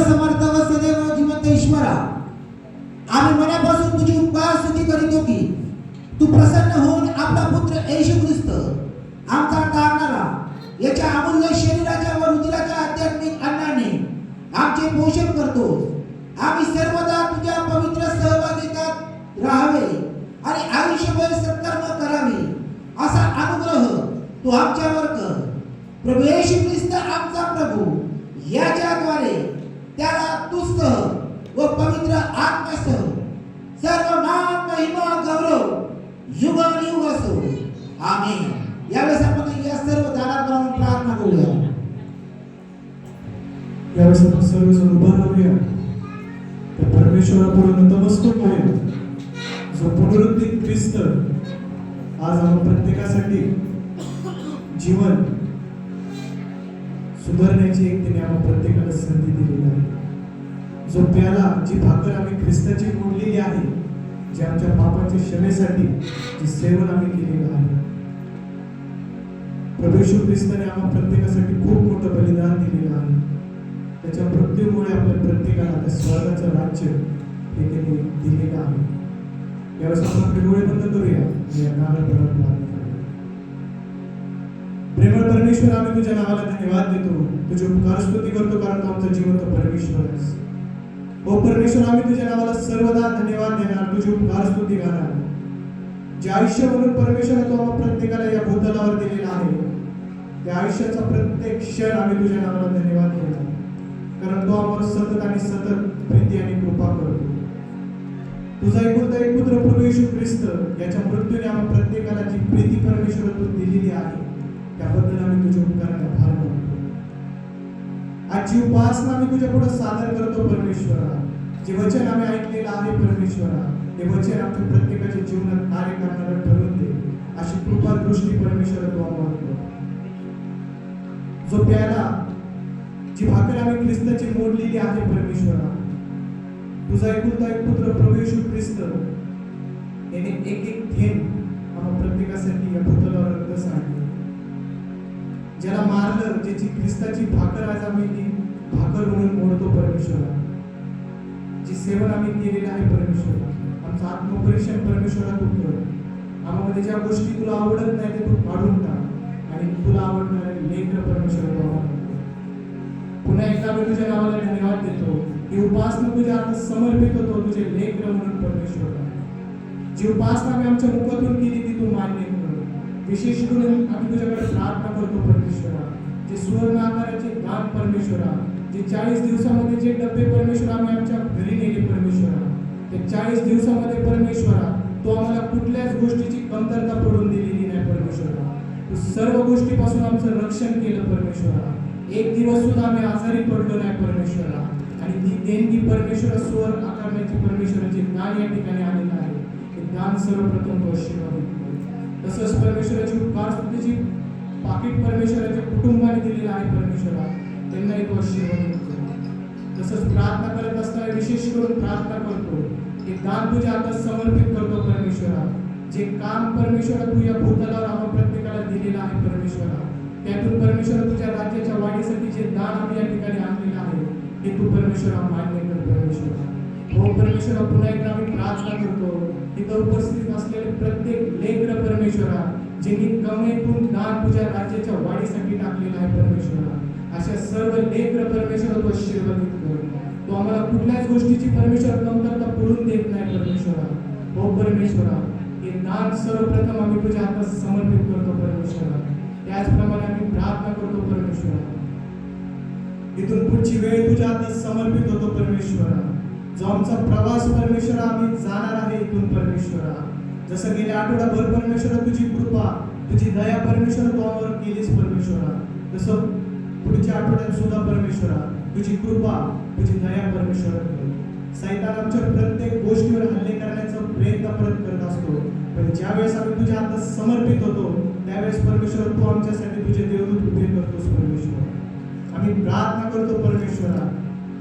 सर्वसमर्थ व सदैव जिवंत ईश्वरा, आम्ही मनापासून तुझी उपकार स्तुती करीतो की तू प्रसन्न होऊन आपला पुत्र येशू ख्रिस्त आमचा तारणारा याच्या अमूल्य शरीराच्या व रुधिराच्या आध्यात्मिक अन्नाने आमचे पोषण करतो. आम्ही सर्वदा तुझ्या पवित्र सहभागितात राहावे आणि आयुष्यभर सत्कर्म करावे असा अनुग्रह तू आमच्यावर कर. प्रभू येशू ख्रिस्त आमचा प्रभू याच्याद्वारे त्याला तुझसह व पवित्र आत्म्यासह सर्व मान महिमा गौरव युगानुयुग असो. आमेन. यावेळेस आपण या सर्व दानांप्रमाणे प्रार्थना करूया. यावेळेस आपण सर्वजण उभा राहूया. त्या परमेश्वरापुढे नतमस्तक होऊया. जो पुनरुत्थित ख्रिस्त आज आम्हा प्रत्येकासाठी जीवन सुधारण्याची एक त्याने आम्हा प्रत्येकाला संधी दिलेली आहे. जो प्याला, जी भाकर आम्ही ख्रिस्ताची मोडलेली आहे, जे आमच्या पापाच्या क्षमेसाठी जे सेवन आम्ही केलेलं आहे. प्रभू येशू ख्रिस्ताने आम्हा प्रत्येकासाठी खूप मोठं बलिदान दिलेलं आहे. त्याच्या मृत्यूमुळे आपल्या प्रत्येकाला त्या स्वर्गाचं राज्य हे त्यांनी दिलेलं आहे. यावेळेस आपण आपले डोळे बंद करूया आणि या नावाला प्रार्थना करूया. प्रेमळ परमेश्वर, आम्ही तुझ्या नावाला धन्यवाद देतो. तुझी उपकार स्तुती करतो कारण तू आमचा जिवंत परमेश्वर आहेस. ओ परमेश्वर, आम्ही तुझ्या नावाला सर्वदा धन्यवाद देणार, तुझी उपकार स्तुती करणार. जे आयुष्य म्हणून परमेश्वर तू आम्हा प्रत्येकाला या भूतलावर दिलेला आहे, त्या आयुष्याचा प्रत्येक क्षण आम्ही तुझ्या नावाला धन्यवाद देणार कारण तू आम्हाला सतत आणि सतत प्रीती आणि कृपा करतो. तुझा एकुलता एक पुत्र प्रभू येशू ख्रिस्त याच्या मृत्यूने आम्हा प्रत्येकाला जी प्रीती परमेश्वर तू दिलेली आहे त्याबद्दल आम्ही तुझ्या उपकाराला आभार मानतो. आजची उपासना आम्ही तुझ्या पुढे सादर करतो परमेश्वरा. जे वचन आम्ही ऐकलेलं आहे परमेश्वरा, ते वचन आमच्या प्रत्येकाच्या जीवनात कार्य करणारं ठरून दे अशी कृपा दृष्टी परमेश्वरा तू आम्हाला कर. जो प्याला, जी भाकर आम्ही ख्रिस्ताची मोडलेली आहे परमेश्वरा, तुझा एकुलता एक पुत्र प्रभू येशू ख्रिस्त याने एक एक थेंब आम्हा प्रत्येकासाठी या भूतलावर रक्त सांडले. ज्याला मारलं, ज्याची ख्रिस्ताची भाकर आज आम्ही ती भाकर म्हणून मोडतो परमेश्वरा. जी सेवन आम्ही केलेलं आहे परमेश्वरा, आमचं आत्मपरीक्षण परमेश्वरा तू कर. आम्हाला ज्या गोष्टी तुला आवडत नाही ते तू काढून टाक आणि तुला आवडणारे लेकर परमेश्वरा तू आम्हाला. पुन्हा एकदा मी तुझ्या नावाला धन्यवाद देतो. ही उपासना तुझ्या हातात समर्पित होतो तुझे लेकर म्हणून परमेश्वरा. जी उपासना आम्ही आमच्या मुखातून केली ती तू मान्य कर. विशेष करून आम्ही तुझ्याकडे प्रार्थना करतो परमेश्वरा. जे सुवर्ण आकाराचे दान परमेश्वरा, जे 40 दिवसामध्ये जे डबे परमेश्वरा आम्ही आमच्या घरी नेले परमेश्वरा, ते 40 दिवसामध्ये परमेश्वरा तो आम्हाला कुठल्याच गोष्टीची कमतरता पडून दिलेली नाही परमेश्वरा. तू सर्व गोष्टीपासून आमचं रक्षण केलं परमेश्वरा. एक दिवस सुद्धा आम्ही आजारी पडलो नाही परमेश्वरा. आणि ती देणगी परमेश्वरा सुवर्ण आकारण्याची परमेश्वराचे दान या ठिकाणी आलेलं आहे. ते दान सर्वप्रथम तो आशीर्वादित कर. तसंच परमेश्वराची उपकार स्तुतीची पाकिट परमेश्वराच्या कुटुंबाने दिलेलं आहे परमेश्वरा, त्यांनाही तो आशीर्वादित कर. तसंच प्रार्थना करत असताना विशेष करून प्रार्थना करतो, हे दान तुझ्या हातात समर्पित करतो परमेश्वरा. जे काम परमेश्वरा तू या भूतलावर आम्हा प्रत्येकाला दिलेलं आहे परमेश्वरा, त्यातून परमेश्वरा तुझ्या राज्याच्या वाढीसाठी जे दान आम्ही या ठिकाणी आणलेलं आहे हे तू परमेश्वरा मान्य कर परमेश्वरा. हो परमेश्वरा, पुन्हा एकदा आम्ही प्रार्थना करतो, इथं उपस्थित असलेले प्रत्येक लेकर परमेश्वरा ज्यांनी कमईतून दान तुझ्या राज्याच्या वाढीसाठी टाकलेलं आहे परमेश्वरा, अशा सर्व लेकर परमेश्वरा तू आशीर्वादित कर. तो आम्हाला कुठल्याच गोष्टीची परमेश्वर कमतरता पडून देत नाही परमेश्वरा. हो परमेश्वरा, हे दान सर्वप्रथम आम्ही तुझ्या हातात समर्पित करतो परमेश्वरा. त्याचप्रमाणे आम्ही प्रार्थना करतो परमेश्वरा, इथून पुढची वेळ तुझ्या हातात समर्पित होतो परमेश्वरा. जो आमचा प्रवास परमेश्वरा आम्ही जाणार आहे इथून परमेश्वरा, जसं गेल्या आठवडाभर परमेश्वरा तुझी कृपा तुझी दया परमेश्वरा तू आम्हावर केलीस परमेश्वरा, तसं पुढच्या आठवड्यात सुद्धा परमेश्वरा तुझी कृपा तुझी दया परमेश्वरा कर. सैतान आमच्या प्रत्येक गोष्टीवर हल्ले करण्याचा प्रयत्न परत करत असतो, पण ज्यावेळेस आम्ही तुझ्या हातात समर्पित होतो त्यावेळेस परमेश्वर तू आमच्यासाठी तुझे देवदूत उभे करतोस परमेश्वर. आम्ही प्रार्थना करतो परमेश्वरा,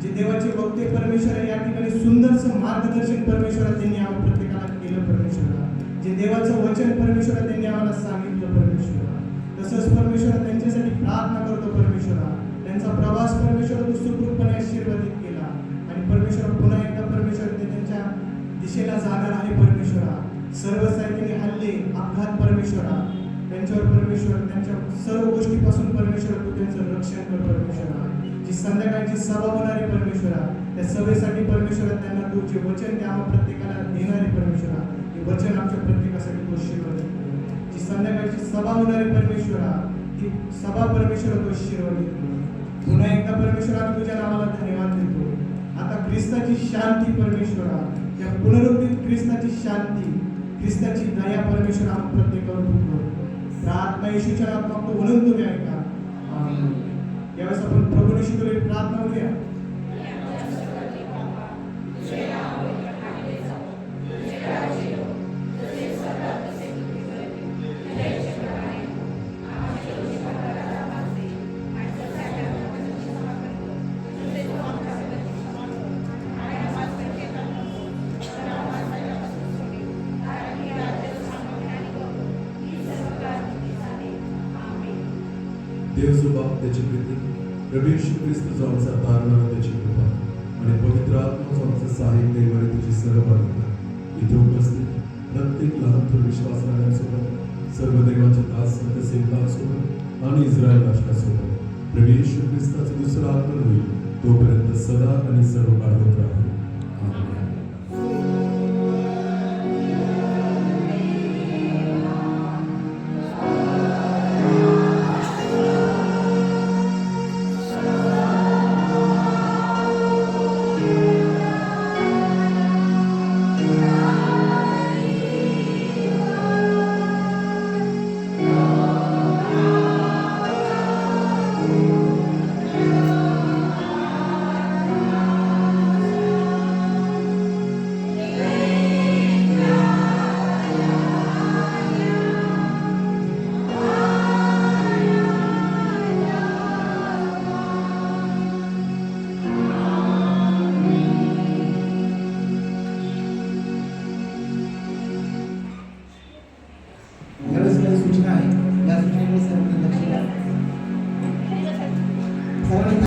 जे देवाचे वक्ते परमेश्वर या ठिकाणी सुंदरसं मार्गदर्शन परमेश्वरा त्यांनी आम्हा प्रत्येकाला केलं परमेश्वरा. जे देवाचं वचन परमेश्वरा त्यांनी आम्हाला सांगितलं परमेश्वरा, तसंच परमेश्वरा त्यांच्यासाठी प्रार्थना करतो परमेश्वरा. त्यांचा प्रवास परमेश्वरा तू सुखरूपपणे आशीर्वादित केला. दिशेला जाणार आहे परमेश्वरा. सर्व सायकली हल्ले अपघात परमेश्वरा, त्यांच्यावर परमेश्वर त्यांच्या सर्व गोष्टीपासून परमेश्वर तू त्यांचं रक्षण कर परमेश्वरा. जी संध्याकाळची सभा होणारी परमेश्वरा, त्या सभेसाठी परमेश्वरा त्यांना तू जे वचन ते आम्हा प्रत्येकाला देणारे परमेश्वरा, हे वचन आमच्या प्रत्येकासाठी तो शिरवणी. जी संध्याकाळची सभा होणारी परमेश्वरा, ती सभा परमेश्वरा तो शिरवणी. पुन्हा एकदा परमेश्वरा तुझ्या नावाला धन्यवाद देतो. आता ख्रिस्ताची शांती परमेश्वरा, या पुनरुत्थित ख्रिस्ताची शांती, ख्रिस्ताची दया परमेश्वर आम्हा प्रत्येकावर तू कर. प्रार्थना येशूच्या नावात मागतो म्हणून तुम्ही ऐका. आमेन. यावेळेस आपण प्रभू येशूकडे प्रार्थना करूया. देव बाप त्याची प्रीती, प्रभू येशू ख्रिस्त जो आमचा तारणारा त्याची कृपा आणि पवित्र आत्मा जो आमचा सहाय्यक देव आणि त्याची सहभागिता इथे उपस्थित प्रत्येक लहान थोर विश्वासणाऱ्यांसोबत, सर्व देवाचे दास संत सेवकांसोबत आणि इस्रायल राष्ट्रासोबत प्रभू येशू ख्रिस्ताचे दुसरं आगमन होईल तोपर्यंत सदा आणि सर्व काळ होत राहील. आमेन. यावेळेस काही सूचना आहे, या सूचनेकडे सर्वांनी लक्ष द्या. सर्वांनी